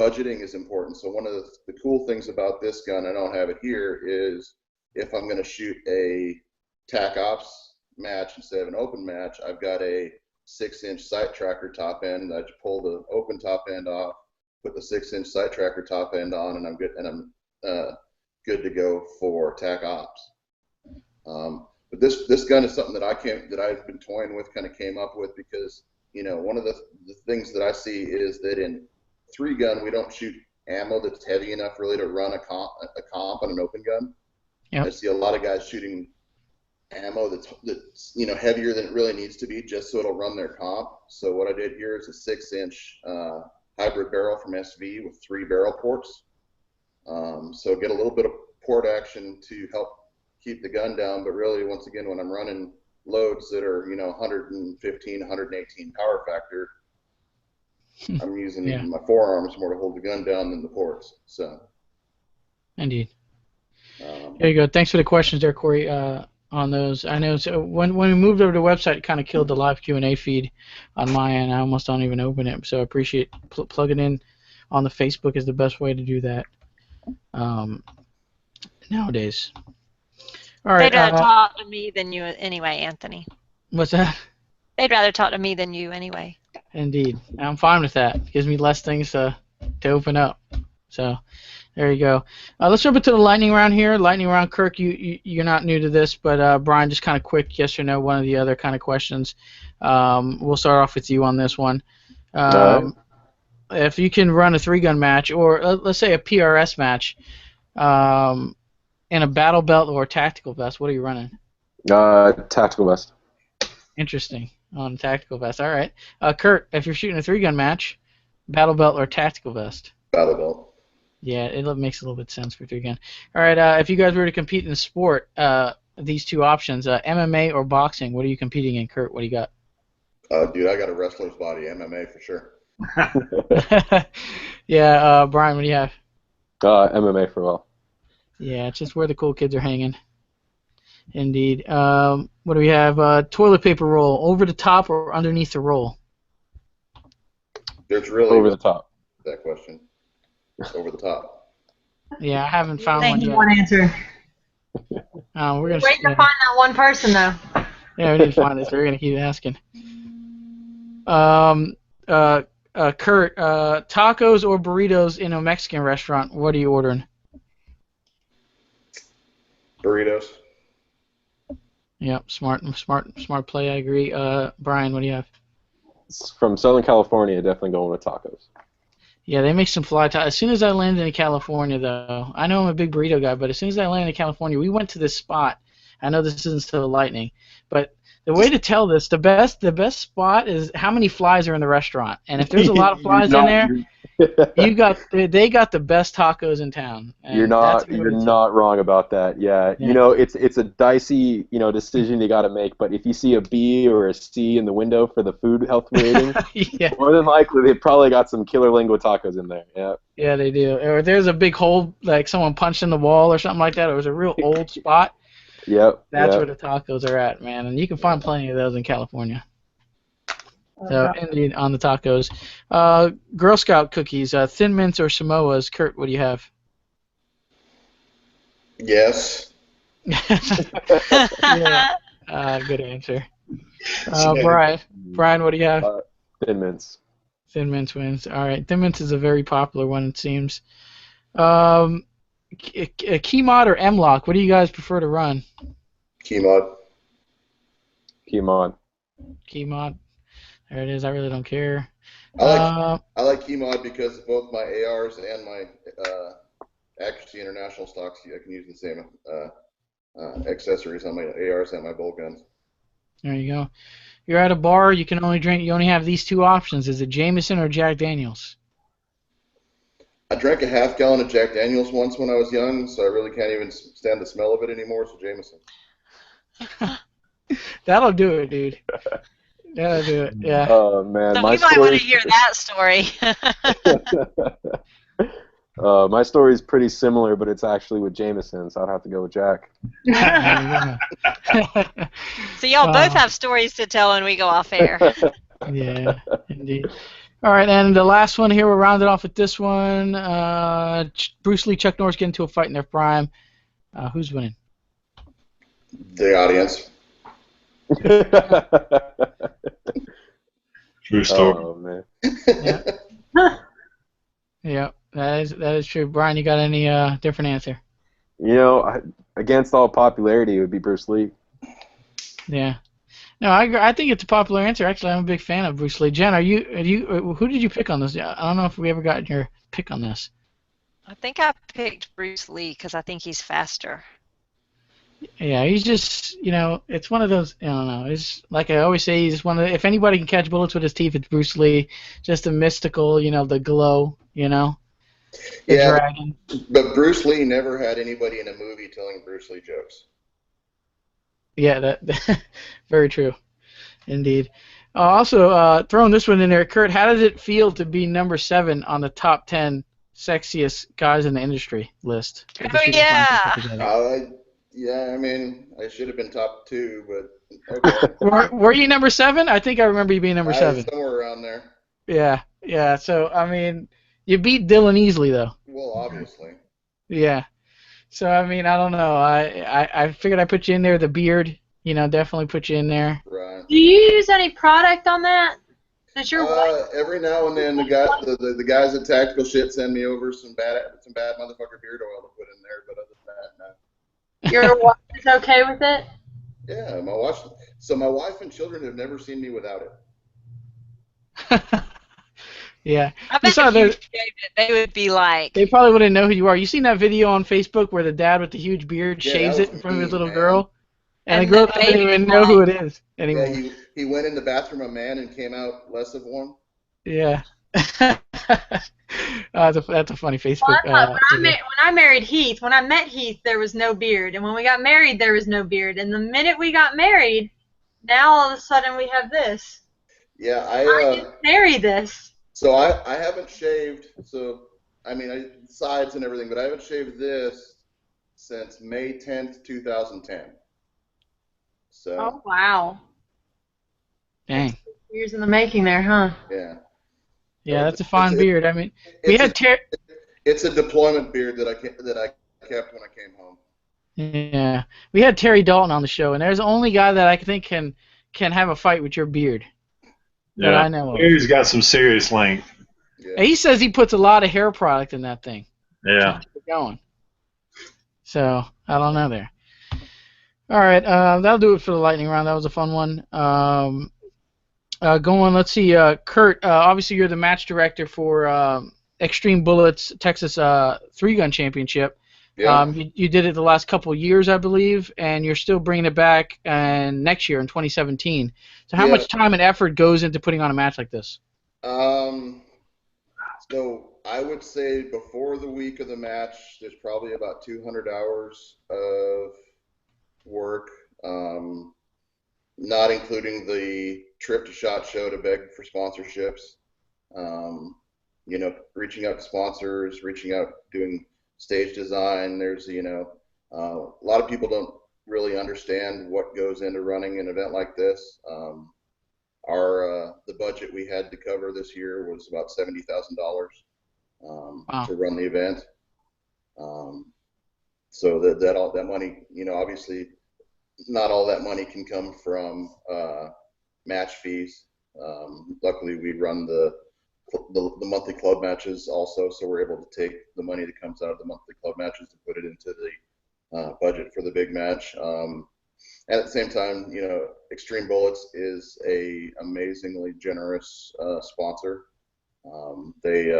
budgeting is important. So one of the cool things about this gun, I don't have it here, is if I'm going to shoot a TAC Ops match instead of an open match, I've got a 6-inch sight tracker top end. I just pull the open top end off, put the 6-inch sight tracker top end on, and I'm good. And I'm good to go for TAC Ops. But this gun is something that I've been toying with, kind of came up with because one of the things that I see is that in 3-gun we don't shoot ammo that's heavy enough really to run a comp on an open gun. Yep. I see a lot of guys shooting ammo that's heavier than it really needs to be just so it'll run their comp. So what I did here is a 6-inch hybrid barrel from SV with 3 barrel ports. So get a little bit of port action to help keep the gun down, but really once again when I'm running loads that are 115, 118 power factor, I'm using my forearms more to hold the gun down than the ports. So indeed. There you go. Thanks for the questions there, Corey, on those. I know so when we moved over to the website, it kind of killed the live Q&A feed on my end. I almost don't even open it, so I appreciate plugging in on the Facebook is the best way to do that nowadays. All right. They'd rather talk to me than you anyway, Anthony. What's that? They'd rather talk to me than you anyway. Indeed. I'm fine with that. It gives me less things to open up. So there you go. Let's jump into the lightning round here. Lightning round, Kirk, you're not new to this, but Brian, just kind of quick yes or no, one of the other kind of questions. We'll start off with you on this one. If you can run a 3-gun match, or let's say a PRS match, in a battle belt or tactical vest, what are you running? Tactical vest. Interesting. On tactical vest. All right. Kurt, if you're shooting a 3-gun match, battle belt or tactical vest? Battle belt. Yeah, it makes a little bit of sense for 3-gun. All right. If you guys were to compete in a sport, these two options, MMA or boxing, what are you competing in, Kurt? What do you got? Dude, I got a wrestler's body, MMA for sure. Yeah, Brian, what do you have? MMA for well. Yeah, it's just where the cool kids are hanging. Indeed. What do we have? Toilet paper roll, over the top or underneath the roll? There's really over the top. That question. Over the top. Yeah, I haven't found one yet. One answer. We're gonna wait to find that one person though. Yeah, we need to find this. We're gonna keep asking. Kurt, tacos or burritos in a Mexican restaurant? What are you ordering? Burritos. Yep, smart play. I agree. Brian, what do you have? From Southern California, definitely going with tacos. Yeah, they make some fly tacos. As soon as I landed in California, though, I know I'm a big burrito guy, but as soon as I landed in California, we went to this spot. I know this isn't still lightning, but the way to tell this, the best spot is how many flies are in the restaurant. And if there's a lot of flies in there, they got the best tacos in town. You're not wrong about that. Yeah. It's a dicey decision you got to make. But if you see a B or a C in the window for the food health rating, yeah. More than likely they probably got some killer lingua tacos in there. Yeah. Yeah, they do. Or there's a big hole like someone punched in the wall or something like that. It was a real old spot. Yep. That's where the tacos are at, man, and you can find plenty of those in California. So, indeed, on the tacos. Girl Scout cookies, Thin Mints or Samoas? Kurt, what do you have? Yes. Yeah. Good answer. Brian, what do you have? Thin Mints. Thin Mints wins. All right, Thin Mints is a very popular one, it seems. Key mod or M-Lock? What do you guys prefer to run? Key mod. Key mod. Key mod. There it is. I really don't care. I like key mod because both my ARs and my Accuracy International stocks, I can use the same accessories on my ARs and my bolt guns. There you go. You're at a bar. You can only drink. You only have these two options: is it Jameson or Jack Daniels? I drank a half gallon of Jack Daniels once when I was young, so I really can't even stand the smell of it anymore. So Jameson. That'll do it, dude. That'll do it. Yeah. Oh man, So my we might want story. to hear that story. My story is pretty similar, but it's actually with Jameson, so I'd have to go with Jack. So y'all both Wow. have stories to tell when we go off air. Yeah, indeed. All right, and the last one here, we'll round it off with this one. Bruce Lee, Chuck Norris get into a fight in their prime. Who's winning? The audience. True story. Oh man. Yeah, that is true. Brian, you got any different answer? You know, against all popularity, it would be Bruce Lee. Yeah. No, I agree. I think it's a popular answer. Actually, I'm a big fan of Bruce Lee. Jen, who did you pick on this? I don't know if we ever got your pick on this. I think I picked Bruce Lee because I think he's faster. Yeah, he's just, it's one of those, I don't know. It's like I always say, he's one of if anybody can catch bullets with his teeth, it's Bruce Lee. Just a mystical, the glow, the dragon. But Bruce Lee never had anybody in a movie telling Bruce Lee jokes. Yeah, that very true, indeed. Also, throwing this one in there, Kurt, how does it feel to be number 7 on the top 10 sexiest guys in the industry list? Oh, yeah. Yeah, I mean, I should have been top 2, but okay. Were you number 7? I think I remember you being number 7. Somewhere around there. Yeah. So, I mean, you beat Dylan easily, though. Well, obviously. Yeah. So, I mean, I don't know. I figured I'd put you in there. The beard, definitely put you in there. Right. Do you use any product on that? Does your wife? Every now and then, the guys at Tactical Shit send me over some bad motherfucker beard oil to put in there, but other than that, no. Your wife is okay with it? Yeah, my wife and children have never seen me without it. Yeah. I bet if you shaved it, they would be like. They probably wouldn't know who you are. You seen that video on Facebook where the dad with the huge beard shaves it in front of his little girl? And the girl doesn't even know who it is anymore. Yeah, he went in the bathroom a man and came out less of one. Yeah. That's a funny Facebook. Well, when I married Heath, when I met Heath, there was no beard, and when we got married, there was no beard. And the minute we got married, now all of a sudden we have this. Yeah, I didn't marry this. So I haven't shaved. So I mean, sides and everything, but I haven't shaved this since May 10th, 2010. So. Oh wow. Dang. Years in the making there, huh? Yeah. Yeah, that's a fine beard. I mean, we had It's a deployment beard that I kept when I came home. Yeah, we had Terry Dalton on the show, and there's the only guy that I think can have a fight with your beard. Yeah, that I know of. Terry's got some serious length. Yeah. He says he puts a lot of hair product in that thing. Yeah. Keep it going. So I don't know there. All right, that'll do it for the lightning round. That was a fun one. Let's see, Kurt, obviously you're the match director for Extreme Bullets Texas 3-gun championship. Yeah. You did it the last couple of years, I believe, and you're still bringing it back next year in 2017. So how much time and effort goes into putting on a match like this? So I would say before the week of the match, there's probably about 200 hours of work, not including the trip to SHOT Show to beg for sponsorships, reaching out to sponsors, doing stage design. There's, a lot of people don't really understand what goes into running an event like this. The budget we had to cover this year was about $70,000 to run the event. So that money, obviously not all that money can come from match fees. Luckily, we run the monthly club matches also, so we're able to take the money that comes out of the monthly club matches and put it into the budget for the big match. At the same time, Extreme Bullets is a amazingly generous sponsor. They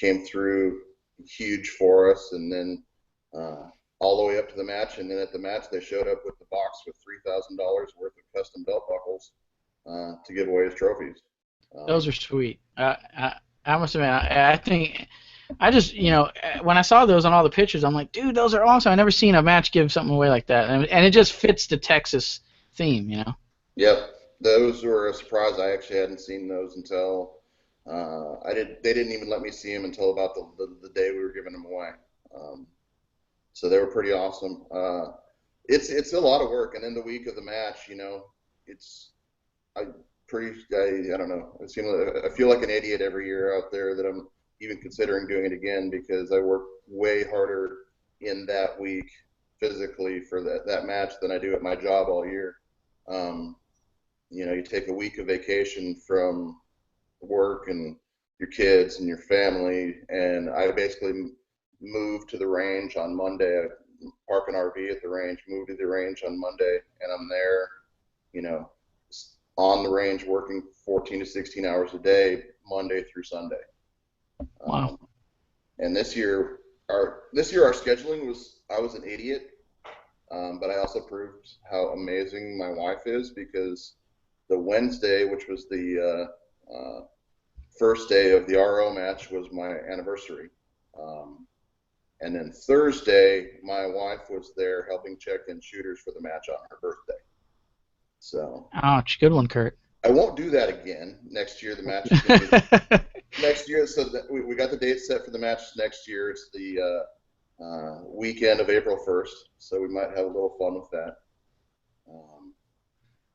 came through huge for us, and then all the way up to the match, and then at the match they showed up with the box with $3,000 worth of custom belt buckles to give away as trophies. Those are sweet. I must admit, I think I just, when I saw those on all the pictures, I'm like, dude, those are awesome. I've never seen a match give something away like that, and it just fits the Texas theme, Yep, those were a surprise. I actually hadn't seen those until they didn't even let me see them until about the day we were giving them away. So they were pretty awesome. It's a lot of work, and then the week of the match, I don't know. I feel like an idiot every year out there that I'm even considering doing it again because I work way harder in that week physically for that match than I do at my job all year. You take a week of vacation from work and your kids and your family, and I basically moved to the range on Monday. I park an RV at the range, move to the range on Monday, and I'm there, on the range working 14 to 16 hours a day, Monday through Sunday. Wow. And this year our scheduling I was an idiot, but I also proved how amazing my wife is because the Wednesday, which was the first day of the RO match, was my anniversary. And then Thursday, my wife was there helping check in shooters for the match on her birthday. So. Ouch, good one, Kurt. I won't do that again. Next year, the match is going to be next year. So we got the date set for the match next year. It's the weekend of April 1st. So we might have a little fun with that.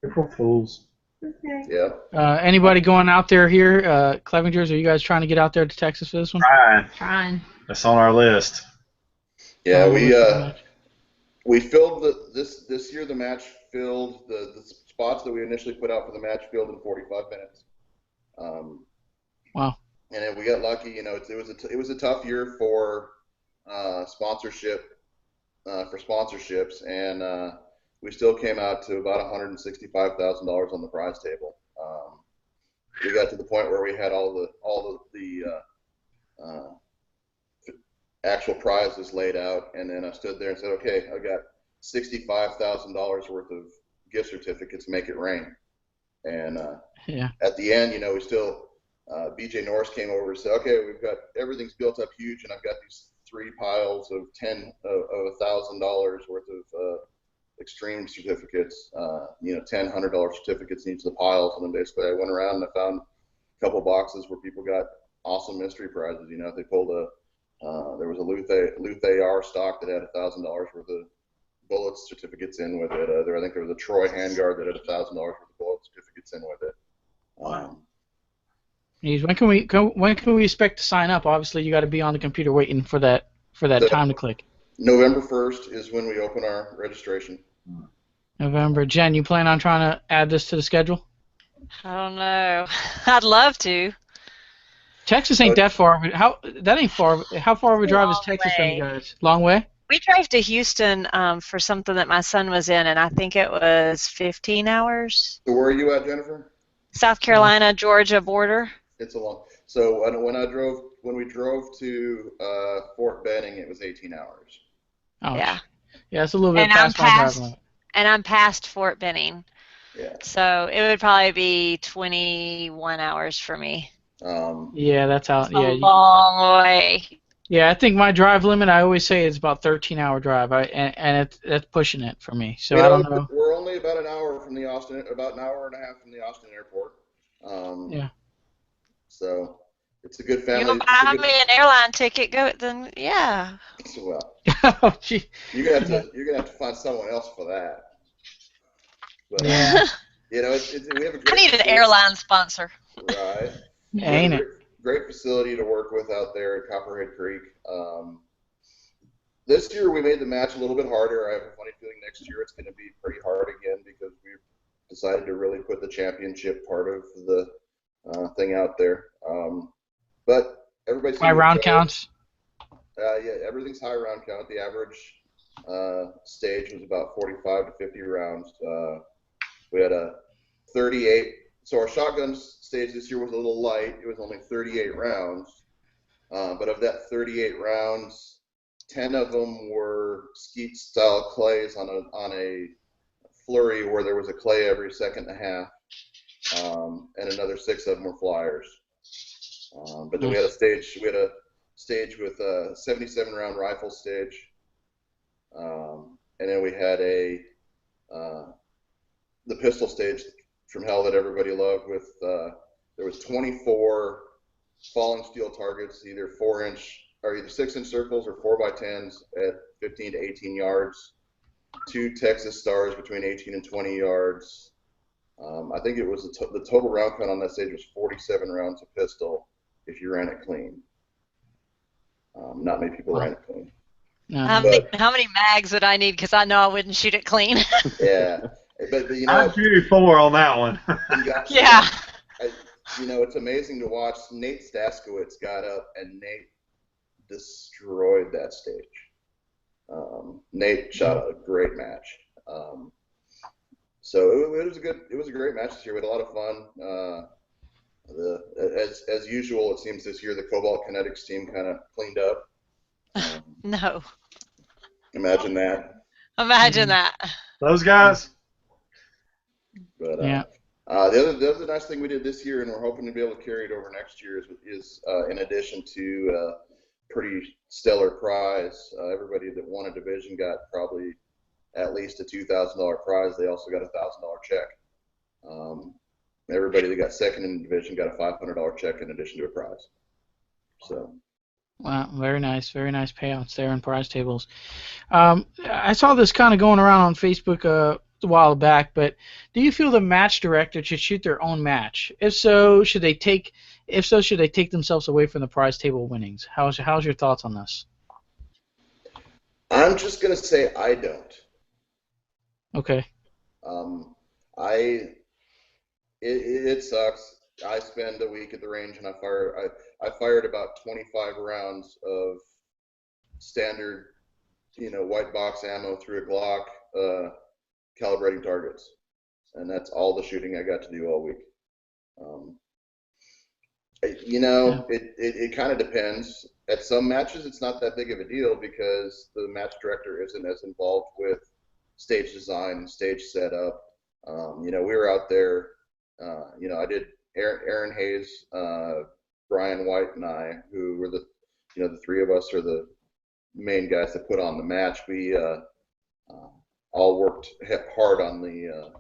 April Fools. Okay. Yeah. Anybody going out there here, Clevingers? Are you guys trying to get out there to Texas for this one? Trying. That's on our list. Yeah, we filled this year. The match filled the spots that we initially put out for the match filled in 45 minutes. Wow. And then we got lucky. It was a tough year for sponsorships, and we still came out to about $165,000 on the prize table. We got to the point where we had all the actual prizes laid out, and then I stood there and said, okay, I got $65,000 worth of gift certificates, make it rain. And at the end, we still, BJ Norris came over and said, okay, we've got, everything's built up huge, and I've got these 3 piles of $1,000 worth of extreme certificates, $100 certificates in each of the piles. And then basically I went around and I found a couple boxes where people got awesome mystery prizes. They pulled there was a Luth AR stock that had $1,000 worth of bullet certificates in with it. I think there was a Troy handguard that had $1,000 worth of bullet certificates in with it. When can we expect to sign up? Obviously, you got to be on the computer waiting for that time to click. November 1st is when we open our registration. November. Jen, you plan on trying to add this to the schedule? I don't know. I'd love to. Texas ain't that far. That ain't far. How far of a drive is Texas from you guys? Long way? We drove to Houston for something that my son was in, and I think it was 15 hours. So where are you at, Jennifer? South Carolina, Georgia border. It's a long. So when we drove to Fort Benning, it was 18 hours. Oh, yeah. Yeah, it's a little bit past my driving limit. And I'm past Fort Benning. Yeah. So it would probably be 21 hours for me. Yeah, that's how. A long way. Yeah, I think my drive limit, I always say, is about 13-hour drive, and it's pushing it for me. So I don't know. We're only about an hour from about an hour and a half from the Austin airport. Yeah. So it's a good family. You'll buy me an airline ticket, then yeah. Well, Oh, gee. you're gonna have to find someone else for that. But, yeah. we have a great. I need an airline sponsor. Right. Ain't it? Great facility to work with out there at Copperhead Creek. This year we made the match a little bit harder. I have a funny feeling next year it's going to be pretty hard again because we've decided to really put the championship part of the thing out there. But everybody's high round counts. Yeah, everything's high round count. The average stage was about 45 to 50 rounds. We had a 38. So our shotgun stage this year was a little light. It was only 38 rounds. But of that 38 rounds, 10 of them were skeet-style clays on a flurry where there was a clay every second and a half, and another 6 of them were flyers. But then we had a stage with a 77-round rifle stage, and then we had the pistol stage from hell that everybody loved. With there was 24 falling steel targets, either 6-inch circles or 4x10s at 15 to 18 yards. 2 Texas stars between 18 and 20 yards. I think it was the total round count on that stage was 47 rounds of pistol if you ran it clean. Not many people ran it clean. How many mags would I need? Because I know I wouldn't shoot it clean. Yeah, but I threw 4 on that one. Yeah. It's amazing to watch. Nate Staskowitz got up and Nate destroyed that stage. Nate shot a great match. So it was a great match this year. We had a lot of fun. As usual, it seems this year the Cobalt Kinetics team kind of cleaned up. No. Imagine that. Imagine that. Those guys. But yeah. The other nice thing we did this year, and we're hoping to be able to carry it over next year, is in addition to pretty stellar prize, everybody that won a division got probably at least a $2,000 prize. They also got a $1,000 check. Everybody that got second in the division got a $500 check in addition to a prize. So. Wow, very nice payouts there in prize tables. I saw this kind of going around on Facebook a while back, but do you feel the match director should shoot their own match? If so, should they take themselves away from the prize table winnings? How's your thoughts on this? I'm just gonna say I don't. Okay. It sucks. I spend a week at the range and I fired about 25 rounds of standard, white box ammo through a Glock, calibrating targets, and that's all the shooting I got to do all week. It kind of depends. At some matches, it's not that big of a deal because the match director isn't as involved with stage design, stage setup. We were out there. I did Aaron Hayes, Brian White, and I, who were the 3 of us are the main guys that put on the match. We all worked hard on the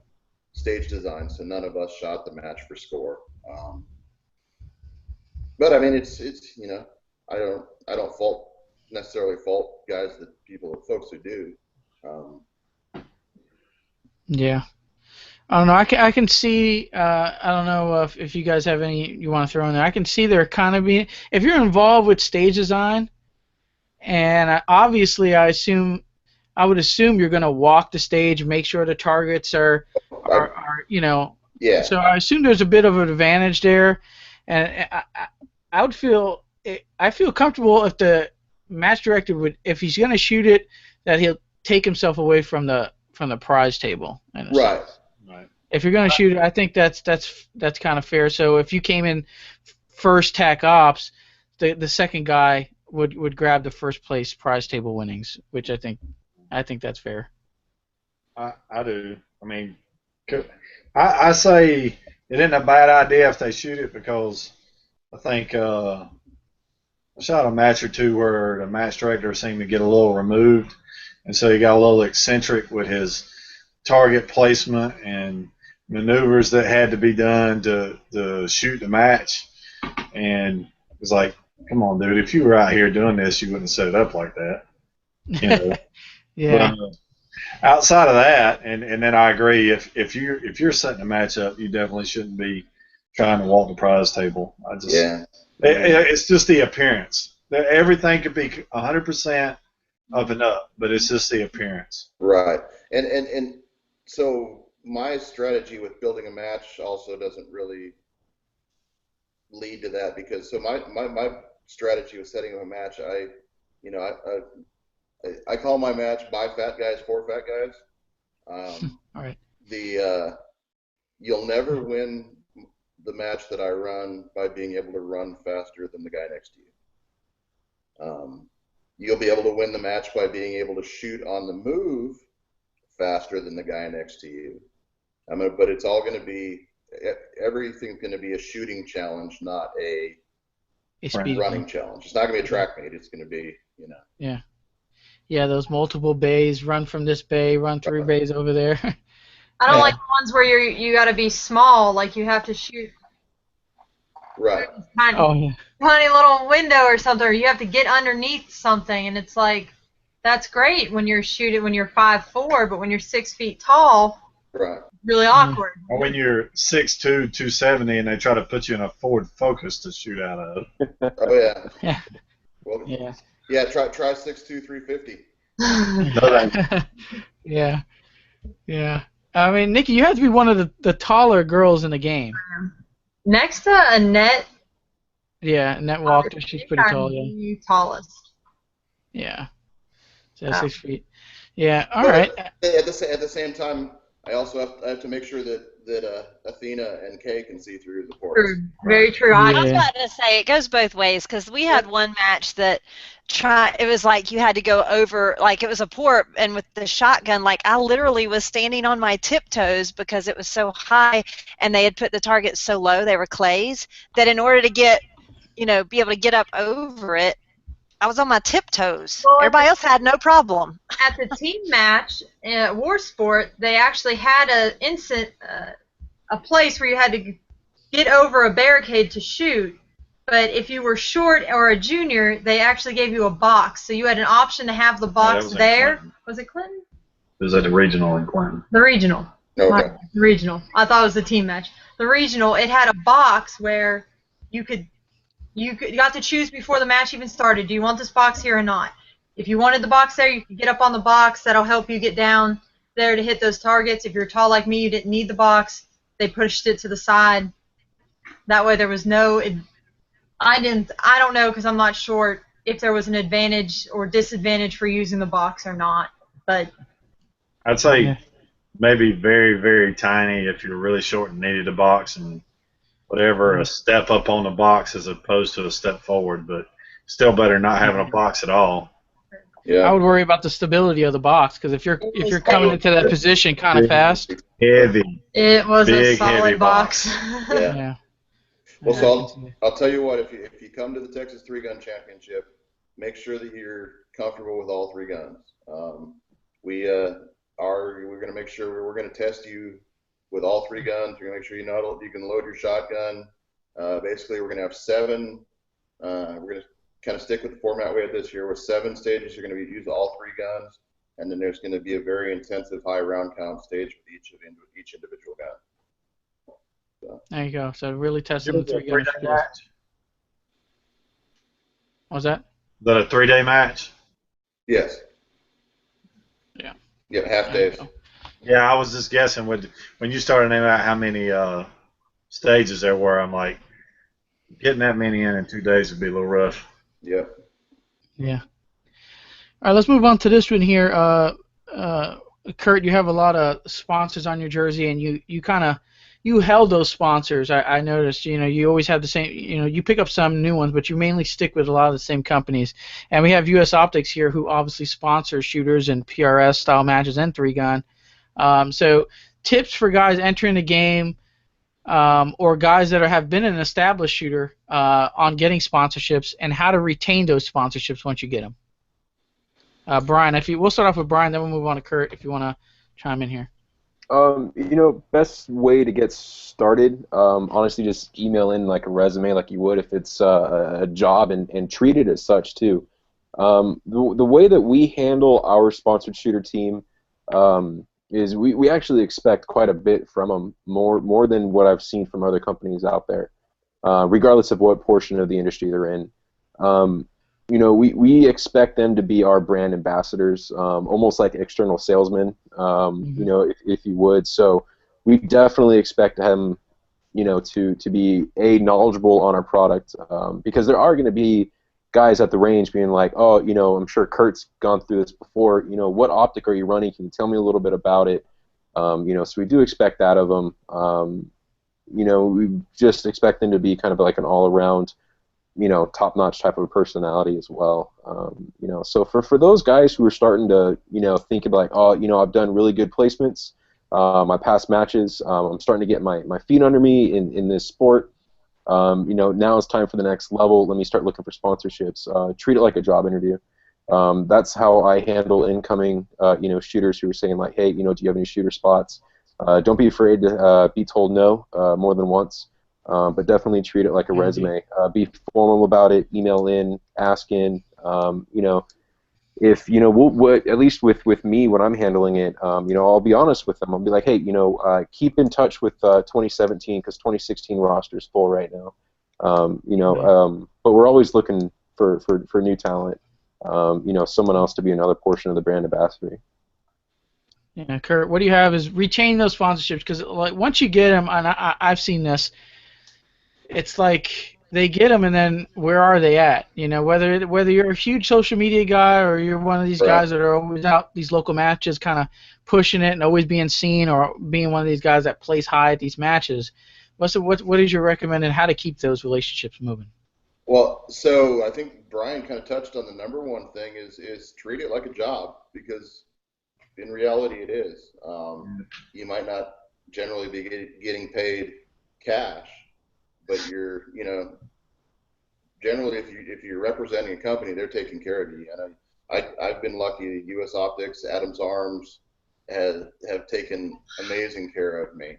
stage design, so none of us shot the match for score. But I mean, it's I don't necessarily fault folks who do. Yeah. I don't know. I can see. I don't know if you guys have any you want to throw in there. I can see there kind of being, if you're involved with stage design, and obviously I would assume you're going to walk the stage, make sure the targets are. Yeah. So I assume there's a bit of an advantage there, and I feel comfortable if the match director if he's going to shoot it, that he'll take himself away from the prize table. Right. Right. If you're going to shoot it, I think that's kind of fair. So if you came in first TAC ops, the second guy would grab the first place prize table winnings, which I think that's fair. I do. I mean, I say it isn't a bad idea if they shoot it, because I think I shot a match or two where the match director seemed to get a little removed, and so he got a little eccentric with his target placement and maneuvers that had to be done to shoot the match. And it was like, come on, dude, if you were out here doing this, you wouldn't set it up like that. Yeah. But, outside of that, and then I agree, if you're setting a match up, you definitely shouldn't be trying to walk the prize table. It's just the appearance. Everything could be 100% up and up, but it's just the appearance. Right. And so my strategy with building a match also doesn't really lead to that, because so my strategy with setting up a match, I call my match "By Fat Guys for Fat Guys." All right. You'll never win the match that I run by being able to run faster than the guy next to you. you'll be able to win the match by being able to shoot on the move faster than the guy next to you. But it's all going to be, everything's going to be a shooting challenge, not a running challenge. It's not going to be a track meet. It's going to be, Yeah. Yeah, those multiple bays, run from this bay, run 3 bays over there. I don't like the ones where you got to be small, like you have to shoot. Right. Tiny little window or something, or you have to get underneath something, and it's like, that's great when you're shooting when you're 5'4", but when you're 6 feet tall, right, really awkward. Or when you're 6'2", 270, and they try to put you in a Ford Focus to shoot out of. Oh yeah. Yeah. Well, yeah. Try 6'2", 350. Yeah. Yeah. I mean, Nikki, you have to be one of the taller girls in the game. Next to Annette. Yeah, Annette Walker, she's pretty tall. Yeah. You tallest. Yeah. So 6 feet. Yeah. All right. At the same time, I also have to make sure that Athena and Kay can see through the ports. True. Very true. I was about to say it goes both ways, because we had one match that it was like you had to go over, like it was a port, and with the shotgun, like I literally was standing on my tiptoes because it was so high, and they had put the targets so low, they were clays, that in order to get, be able to get up over it, I was on my tiptoes. Well, everybody else had no problem. At the team match at War Sport, they actually had a place where you had to get over a barricade to shoot. But if you were short or a junior, they actually gave you a box. So you had an option to have the box there. Was it Clinton? It was at the regional in Clinton. The regional. Okay. The regional. I thought it was the team match. The regional, it had a box where you got to choose before the match even started. Do you want this box here or not? If you wanted the box there, you could get up on the box. That'll help you get down there to hit those targets. If you're tall like me, you didn't need the box. They pushed it to the side. That way there was no... I don't know, because I'm not sure if there was an advantage or disadvantage for using the box or not. But I'd say maybe very, very tiny if you're really short and needed a box, and whatever, a step up on the box as opposed to a step forward, but still better not having a box at all. Yeah. I would worry about the stability of the box, because if you're coming into that position kind of fast, heavy. It was big, a solid box. Yeah. Well, so I'll tell you what, if you come to the Texas 3-Gun Championship, make sure that you're comfortable with all 3 guns. We're going to make sure we're going to test you with all 3 guns. We're going to make sure you can load your shotgun. Basically, we're going to have 7. We're going to kind of stick with the format we had this year with 7 stages. You're going to use all 3 guns, and then there's going to be a very intensive high round count stage with each individual gun. So. There you go. So really testing the 3 guns. What was that? Is that a 3-day match? Yes. Yeah. Yeah, half days. Yeah, I was just guessing when you started naming out how many stages there were. I'm like, getting that many in 2 days would be a little rough. Yeah. Yeah. All right, let's move on to this one here. Kurt, you have a lot of sponsors on your jersey, and you held those sponsors. I noticed. You always have the same. You pick up some new ones, but you mainly stick with a lot of the same companies. And we have U.S. Optics here, who obviously sponsors shooters and PRS style matches and 3-gun. So tips for guys entering the game, or guys that have been an established shooter on getting sponsorships, and how to retain those sponsorships once you get them. Brian, we'll start off with Brian, then we'll move on to Kurt if you want to chime in here. Best way to get started, honestly, just email in like a resume like you would if it's a job, and treat it as such too. The way that we handle our sponsored shooter team is we actually expect quite a bit from them, more than what I've seen from other companies out there, regardless of what portion of the industry they're in. We expect them to be our brand ambassadors, almost like external salesmen, if you would. So we definitely expect them, to be knowledgeable on our product, because there are going to be guys at the range being like, oh, I'm sure Kurt's gone through this before. What optic are you running? Can you tell me a little bit about it? So we do expect that of them. We just expect them to be kind of like an all-around, top-notch type of a personality as well. So for those guys who are starting to, think about like, oh, I've done really good placements, my past matches, I'm starting to get my feet under me in this sport. Now it's time for the next level. Let me start looking for sponsorships. Treat it like a job interview. That's how I handle incoming, shooters who are saying like, hey, do you have any shooter spots? Don't be afraid to be told no more than once. But definitely treat it like a resume. Be formal about it. Email in, ask in. If what at least with me when I'm handling it, I'll be honest with them. I'll be like, hey, keep in touch with 2017 because 2016 roster is full right now. But we're always looking for new talent. Someone else to be another portion of the brand ambassador. Yeah, Kurt, what do you have is retain those sponsorships because like once you get them, and I've seen this. It's like they get them, and then where are they at? Whether you're a huge social media guy or you're one of these guys that are always out these local matches, kind of pushing it and always being seen, or being one of these guys that plays high at these matches. What is your recommendation how to keep those relationships moving? Well, so I think Brian kind of touched on the number one thing is treat it like a job because in reality it is. You might not generally be getting paid cash. But generally, if you're representing a company, they're taking care of you. And I've been lucky. U.S. Optics, Adams Arms, have taken amazing care of me.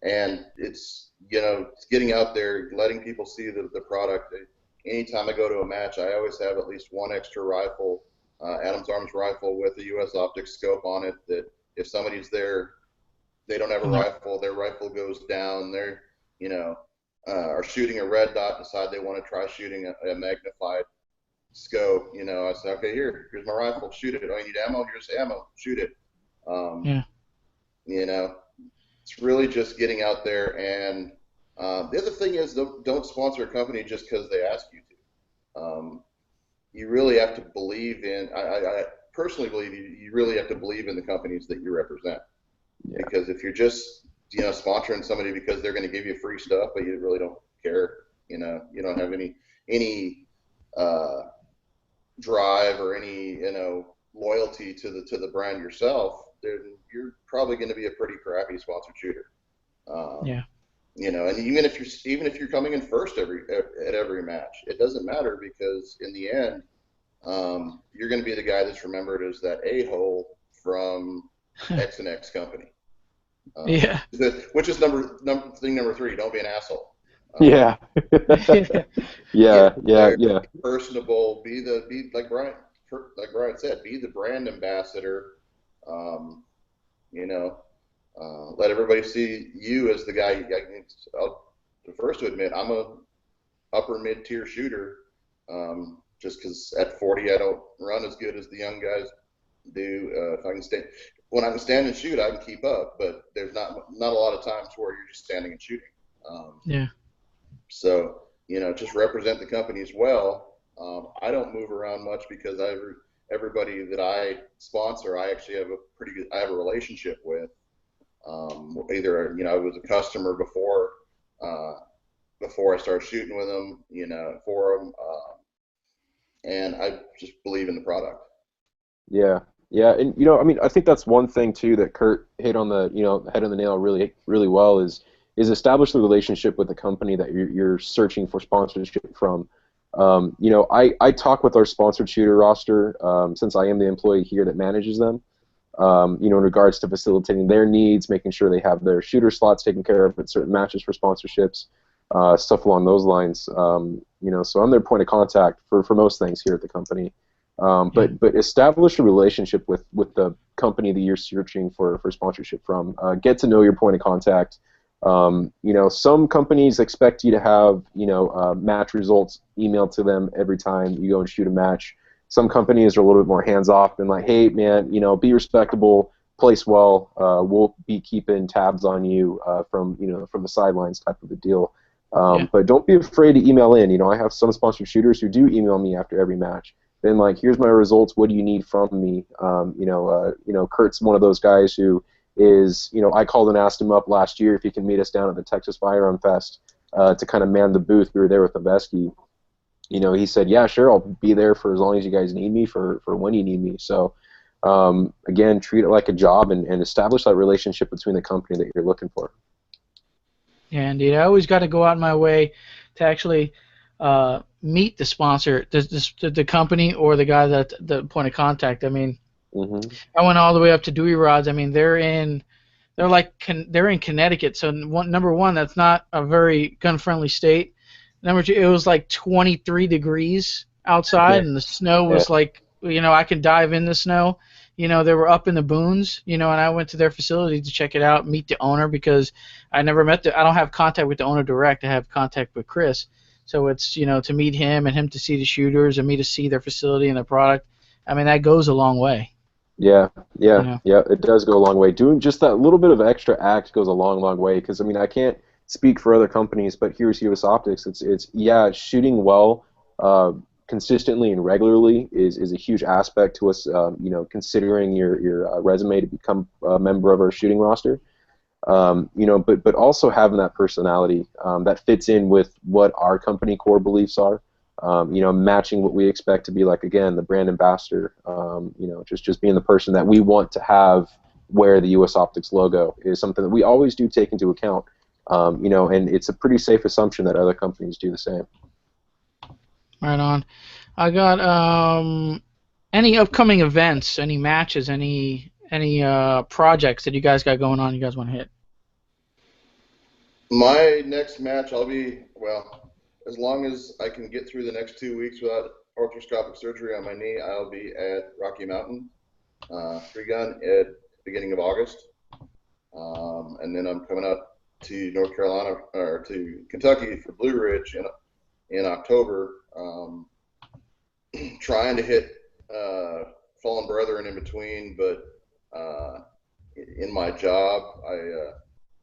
And it's getting out there, letting people see the product. Anytime I go to a match, I always have at least one extra rifle, Adams Arms rifle with a U.S. Optics scope on it. That if somebody's there, they don't have a rifle, their rifle goes down. They're are shooting a red dot, decide they want to try shooting a magnified scope, I say, okay, here's my rifle, shoot it. Oh, you need ammo? Here's ammo, shoot it. It's really just getting out there. And the other thing is, don't sponsor a company just because they ask you to. You really have to believe in, I personally believe you really have to believe in the companies that you represent. Yeah. Because if you're just sponsoring somebody because they're going to give you free stuff, but you really don't care. You don't have any drive or any loyalty to the brand yourself. You're probably going to be a pretty crappy sponsored shooter. And even if you're coming in first at every match, it doesn't matter because in the end, you're going to be the guy that's remembered as that a-hole from X and X company. Which is thing number 3. Don't be an asshole. Yeah. Personable. Be like Brian said. Be the brand ambassador. Let everybody see you as the guy. I'll be first to admit I'm a upper mid-tier shooter. Just because at 40 I don't run as good as the young guys do. If I can stay. When I can stand and shoot, I can keep up, but there's not a lot of times where you're just standing and shooting. So, just represent the companies well. I don't move around much because everybody that I sponsor, I actually have I have a relationship with. Either, I was a customer before I started shooting with them, for them. And I just believe in the product. Yeah. Yeah, and I think that's one thing too that Kurt hit on the head on the nail really really well is establish the relationship with the company that you're searching for sponsorship from. I talk with our sponsored shooter roster since I am the employee here that manages them. In regards to facilitating their needs, making sure they have their shooter slots taken care of at certain matches for sponsorships, stuff along those lines. So I'm their point of contact for most things here at the company. But establish a relationship with the company that you're searching for sponsorship from. Get to know your point of contact. Some companies expect you to have match results emailed to them every time you go and shoot a match. Some companies are a little bit more hands off and like, hey man, be respectable, place well. We'll be keeping tabs on you from the sidelines type of a deal. But don't be afraid to email in. I have some sponsored shooters who do email me after every match. Then like, here's my results. What do you need from me? Kurt's one of those guys who is, I called and asked him up last year if he can meet us down at the Texas Firearm Fest. to kind of man the booth. We were there with Noveski. You know, he said, yeah, sure, I'll be there for as long as you guys need me, for when you need me. So, again, treat it like a job and establish that relationship between the company that you're looking for. Yeah, indeed. I always got to go out of my way to actually meet the sponsor, the company, or the guy that the point of contact. I mean, I went all the way up to Dewey Rods. I mean, they're in Connecticut. So number one, that's not a very gun-friendly state. Number two, it was like 23 degrees outside, and the snow was like, you know, I could dive in the snow. You know, they were up in the boons, you know, and I went to their facility to check it out, meet the owner, because I never met I don't have contact with the owner direct. I have contact with Chris. So it's, you know, to meet him and him to see the shooters and me to see their facility and their product. I mean, that goes a long way. Yeah, it does go a long way. Doing just that little bit of extra act goes a long, long way. Because I mean, I can't speak for other companies, but here's US Optics. It's shooting well, consistently and regularly is a huge aspect to us. You know, considering your resume to become a member of our shooting roster. You know, but also having that personality that fits in with what our company core beliefs are. You know, matching what we expect to be, like, again, the brand ambassador. You know, just being the person that we want to have wear the US Optics logo is something that we always do take into account. You know, and it's a pretty safe assumption that other companies do the same. Right on. I got any upcoming events, any matches, any projects that you guys got going on you guys want to hit? My next match, I'll be, well, as long as I can get through the next 2 weeks without arthroscopic surgery on my knee, I'll be at Rocky Mountain 3-gun at the beginning of August. And then I'm coming up to North Carolina, or to Kentucky for Blue Ridge in October, trying to hit Fallen Brethren in between, but in my job,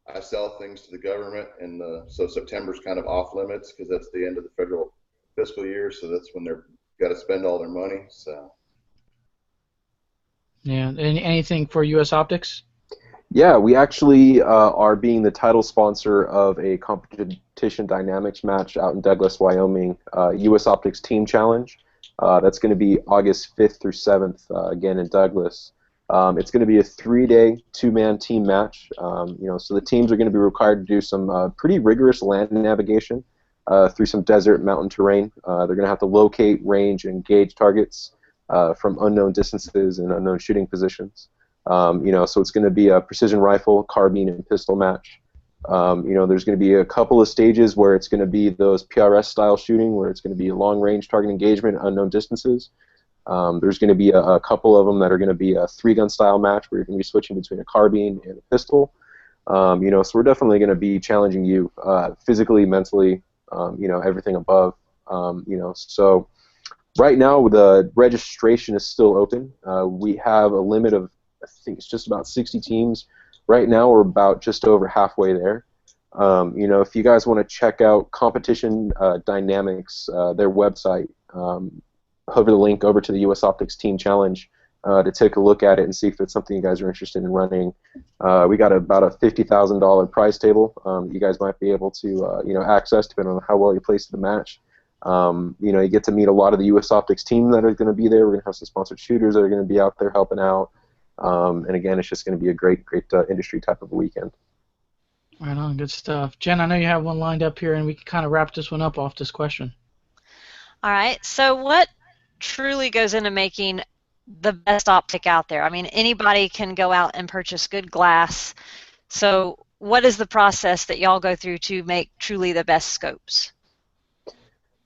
I sell things to the government, and so September's kind of off limits because that's the end of the federal fiscal year, so that's when they're got to spend all their money. So. Yeah. Anything for US Optics? Yeah, we actually are being the title sponsor of a competition dynamics match out in Douglas, Wyoming, US Optics Team Challenge. That's going to be August 5th through 7th, again in Douglas. It's going to be a 3-day, 2-man team match. You know, so the teams are going to be required to do some pretty rigorous land navigation through some desert mountain terrain. They're going to have to locate, range, and engage targets from unknown distances and unknown shooting positions. You know, so it's going to be a precision rifle, carbine, and pistol match. You know, there's going to be a couple of stages where it's going to be those PRS style shooting, where it's going to be long range target engagement, unknown distances. There's going to be a couple of them that are going to be a 3-gun style match where you're going to be switching between a carbine and a pistol. You know, so we're definitely going to be challenging you physically, mentally, you know, everything above. You know, so right now the registration is still open. We have a limit of, I think it's just about 60 teams. Right now we're about just over halfway there. You know, if you guys want to check out Competition Dynamics, their website, hover the link over to the US Optics Team Challenge to take a look at it and see if it's something you guys are interested in running. We got about a $50,000 prize table you guys might be able to you know, access depending on how well you place the match. You know, you get to meet a lot of the US Optics team that are going to be there. We're going to have some sponsored shooters that are going to be out there helping out. And again, it's just going to be a great industry type of a weekend. Right on, good stuff. Jen, I know you have one lined up here, and we can kind of wrap this one up off this question. All right, so what truly goes into making the best optic out there? I mean, anybody can go out and purchase good glass. So what is the process that y'all go through to make truly the best scopes?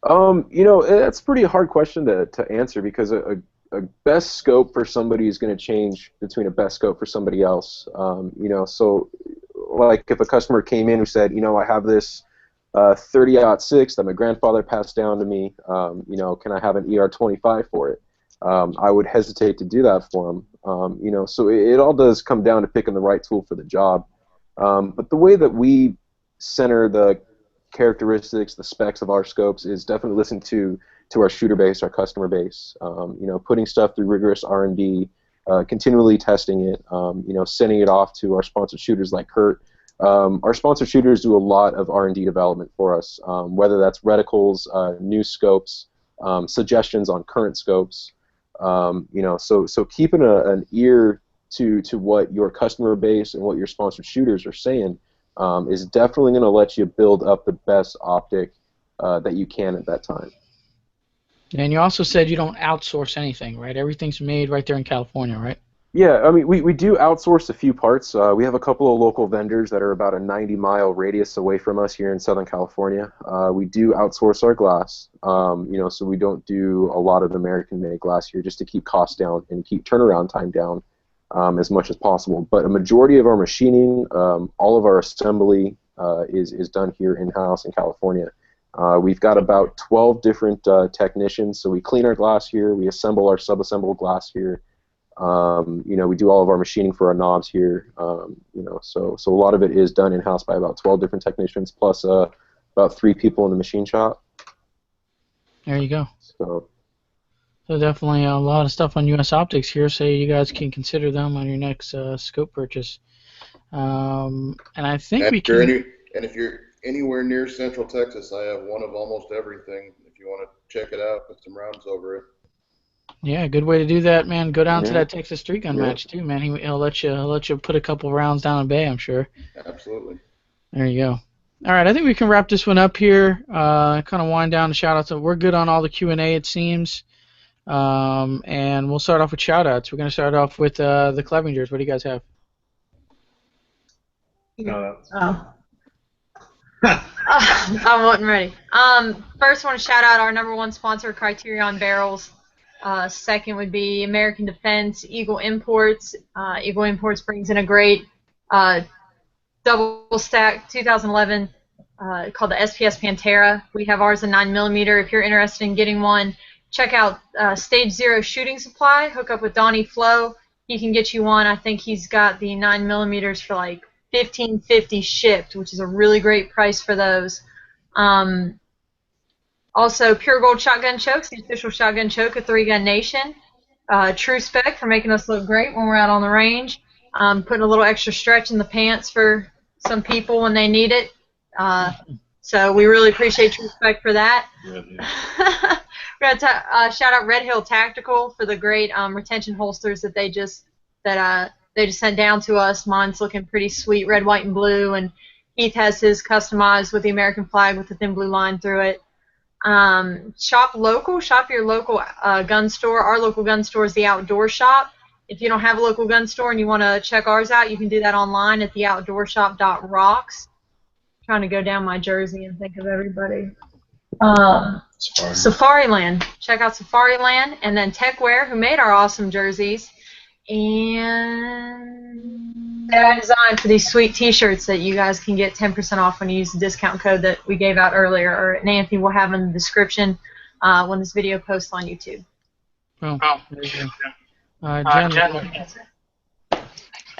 You know, that's a pretty hard question to answer, because a best scope for somebody is going to change between a best scope for somebody else. You know, so like if a customer came in who said, you know, I have this 30-06 that my grandfather passed down to me, you know, can I have an ER25 for it? I would hesitate to do that for them. You know, so it all does come down to picking the right tool for the job. But the way that we center the characteristics, the specs of our scopes is definitely listening to our shooter base, our customer base. You know, putting stuff through rigorous R&D, continually testing it. You know, sending it off to our sponsored shooters like Kurt, Our sponsored shooters do a lot of R&D development for us, whether that's reticles, new scopes, suggestions on current scopes. So keeping an ear to what your customer base and what your sponsored shooters are saying is definitely going to let you build up the best optic that you can at that time. And you also said you don't outsource anything, right? Everything's made right there in California, right? Yeah, I mean, we do outsource a few parts. We have a couple of local vendors that are about a 90-mile radius away from us here in Southern California. We do outsource our glass, so we don't do a lot of American-made glass here just to keep costs down and keep turnaround time down as much as possible. But a majority of our machining, all of our assembly is done here in-house in California. We've got about 12 different technicians, so we clean our glass here, we assemble our sub-assembled glass here. We do all of our machining for our knobs here. So a lot of it is done in-house by about 12 different technicians, plus about 3 people in the machine shop. There you go. So definitely a lot of stuff on US Optics here, so you guys can consider them on your next scope purchase. And I think we can. And if you're anywhere near Central Texas, I have one of almost everything. If you want to check it out, put some rounds over it. Yeah, good way to do that, man. Go down to that Texas Street Gun match too, man. He'll let you put a couple rounds down in bay, I'm sure. Absolutely. There you go. All right, I think we can wrap this one up here. Kind of wind down the shout-outs. We're good on all the Q&A, it seems. And we'll start off with shout-outs. We're going to start off with the Clevingers. What do you guys have? I wasn't ready. First, I want to shout out our #1 sponsor, Criterion Barrels. Second would be American Defense, Eagle Imports. Eagle Imports brings in a great double stack 2011 called the SPS Pantera. We have ours in 9mm. If you're interested in getting one, check out Stage Zero Shooting Supply. Hook up with Donnie Flo. He can get you one. I think he's got the 9mm for like $15.50 shipped, which is a really great price for those. Also, Pure Gold Shotgun Chokes, the official shotgun choke of 3 Gun Nation. True Spec for making us look great when we're out on the range. Putting a little extra stretch in the pants for some people when they need it. So we really appreciate True Spec for that. We're going to shout out Red Hill Tactical for the great retention holsters that they just sent down to us. Mine's looking pretty sweet, red, white, and blue, and Heath has his customized with the American flag with the thin blue line through it. Shop your local gun store. Our local gun store is the Outdoor Shop. If you don't have a local gun store and you want to check ours out, you can do that online at theoutdoorshop.rocks. Trying to go down my jersey and think of everybody. Safariland. Check out Safariland, and then Techwear, who made our awesome jerseys. And I designed for these sweet T-shirts that you guys can get 10% off when you use the discount code that we gave out earlier, or Nancy will have in the description when this video posts on YouTube. Oh, there you go. Jen.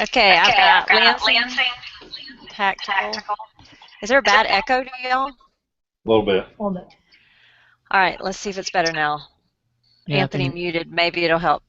Okay, I've got Lansing Tactical. Is there a bad echo to y'all? A little bit. All right, let's see if it's better now. Yeah, Anthony muted. Maybe it'll help.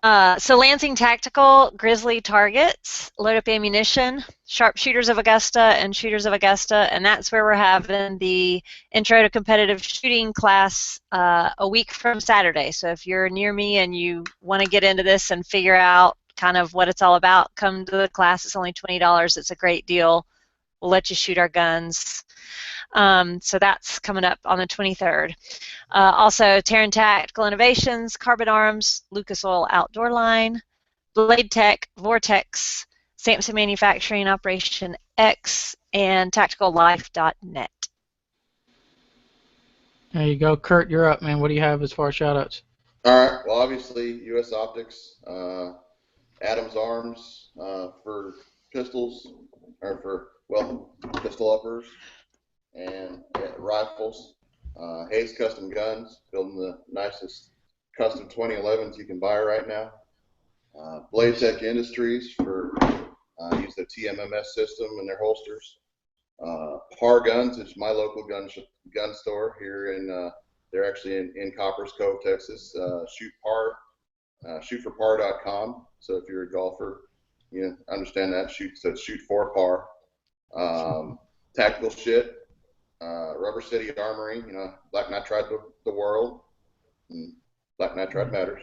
So Lansing Tactical, Grizzly Targets, Load Up Ammunition, Sharpshooters of Augusta, and Shooters of Augusta, and that's where we're having the Intro to Competitive Shooting class a week from Saturday. So if you're near me and you want to get into this and figure out kind of what it's all about, come to the class. It's only $20. It's a great deal. We'll let you shoot our guns. So that's coming up on the 23rd. Also, Taran Tactical Innovations, Carbon Arms, Lucas Oil Outdoor Line, Blade Tech, Vortex, Samson Manufacturing, Operation X, and TacticalLife.net. There you go. Kurt, you're up, man. What do you have as far as shout-outs? All right. Well, obviously, US Optics, Adams Arms for pistols, or for, well, pistol uppers and rifles. Hayes Custom Guns, building the nicest custom 2011s you can buy right now. Blade Tech Industries for use the TMMS system in their holsters. Par Guns, it's my local gun store here in, they're actually in Coppers Cove, Texas. Shootforpar.com. So if you're a golfer, you understand that. Shoot for par. Tactical shit. Rubber City Armory, black nitride the world. And black nitride matters.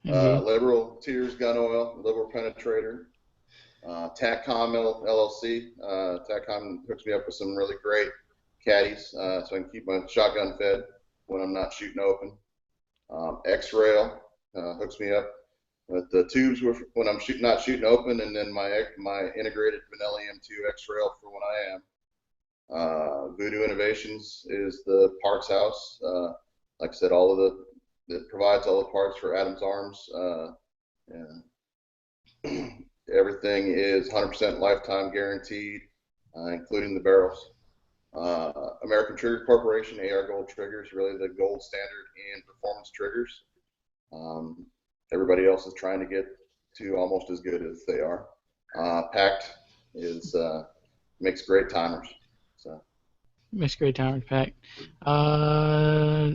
Liberal Tears Gun Oil, Liberal Penetrator. TACCOM LLC. TACCOM hooks me up with some really great caddies, so I can keep my shotgun fed when I'm not shooting open. X-Rail hooks me up with the tubes when I'm not shooting open, and then my integrated vanilla M2 X-Rail for when I am. Voodoo Innovations is the parts house. Like I said, it provides all the parts for Adams Arms. Everything is 100% lifetime guaranteed, including the barrels. American Trigger Corporation, AR Gold Triggers, really the gold standard in performance triggers. Everybody else is trying to get to almost as good as they are. Pact makes great timers. So. Makes great timers, Pact.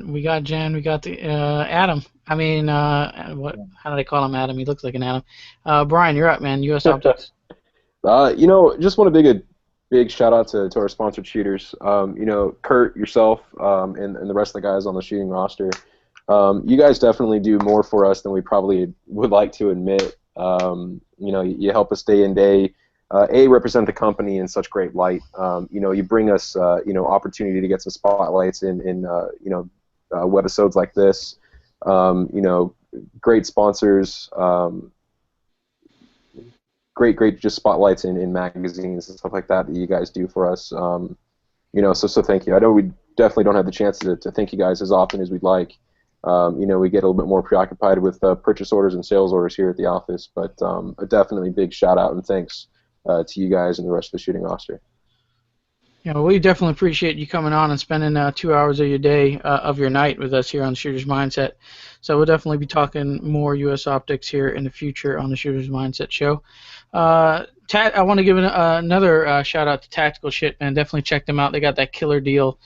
We got Jen, we got the Adam. I mean, how do they call him Adam? He looks like an Adam. Brian, you're up, man. US Optics. Just want to big shout out to our sponsored shooters. Kurt, yourself, and the rest of the guys on the shooting roster. You guys definitely do more for us than we probably would like to admit. You help us day in day. Represent the company in such great light. You bring us, opportunity to get some spotlights in webisodes like this. Great sponsors. Great just spotlights in magazines and stuff like that you guys do for us. So thank you. I know we definitely don't have the chance to thank you guys as often as we'd like. We get a little bit more preoccupied with purchase orders and sales orders here at the office, but a definitely big shout out and thanks to you guys and the rest of the shooting roster. Yeah, well, we definitely appreciate you coming on and spending 2 hours of your day, of your night with us here on the Shooter's Mindset. So we'll definitely be talking more U.S. Optics here in the future on the Shooter's Mindset show. I want to give another shout out to Tactical Shit, man. Definitely check them out. They got that killer deal,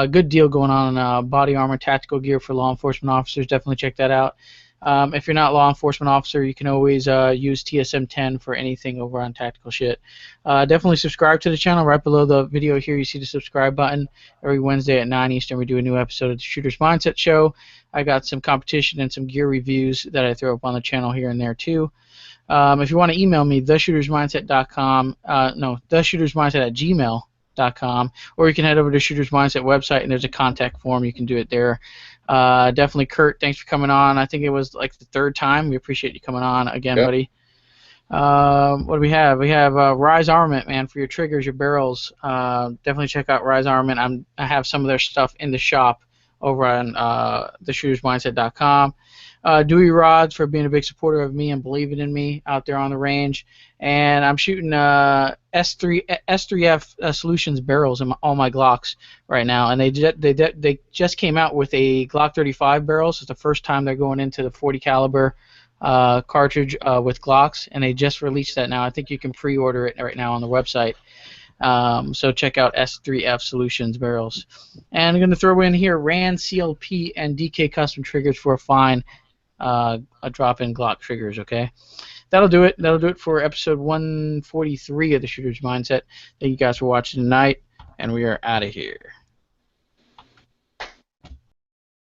good deal going on body armor, tactical gear for law enforcement officers. Definitely check that out. If you're not a law enforcement officer, you can always use TSM10 for anything over on Tactical Shit. Definitely subscribe to the channel. Right below the video here, you see the subscribe button. Every Wednesday at 9 Eastern, we do a new episode of the Shooter's Mindset Show. I got some competition and some gear reviews that I throw up on the channel here and there, too. If you want to email me, theshootersmindset.com, theshootersmindset@gmail.com, or you can head over to Shooter's Mindset website, and there's a contact form. You can do it there. Definitely, Kurt, thanks for coming on. I think it was like the third time. We appreciate you coming on again, buddy. What do we have? We have Rise Armament, man, for your triggers, your barrels. Definitely check out Rise Armament. I have some of their stuff in the shop over on theshootersmindset.com. Dewey Rods for being a big supporter of me and believing in me out there on the range. And I'm shooting S3F Solutions barrels in all my Glocks right now. And they just came out with a Glock 35 barrel. So it's the first time they're going into the 40 caliber cartridge with Glocks, and they just released that now. I think you can pre-order it right now on the website. So check out S3F Solutions barrels. And I'm going to throw in here RAND, CLP, and DK custom triggers for a fine drop-in Glock triggers, okay? That'll do it. That'll do it for episode 143 of the Shooter's Mindset. Thank you guys for watching tonight, and we are out of here.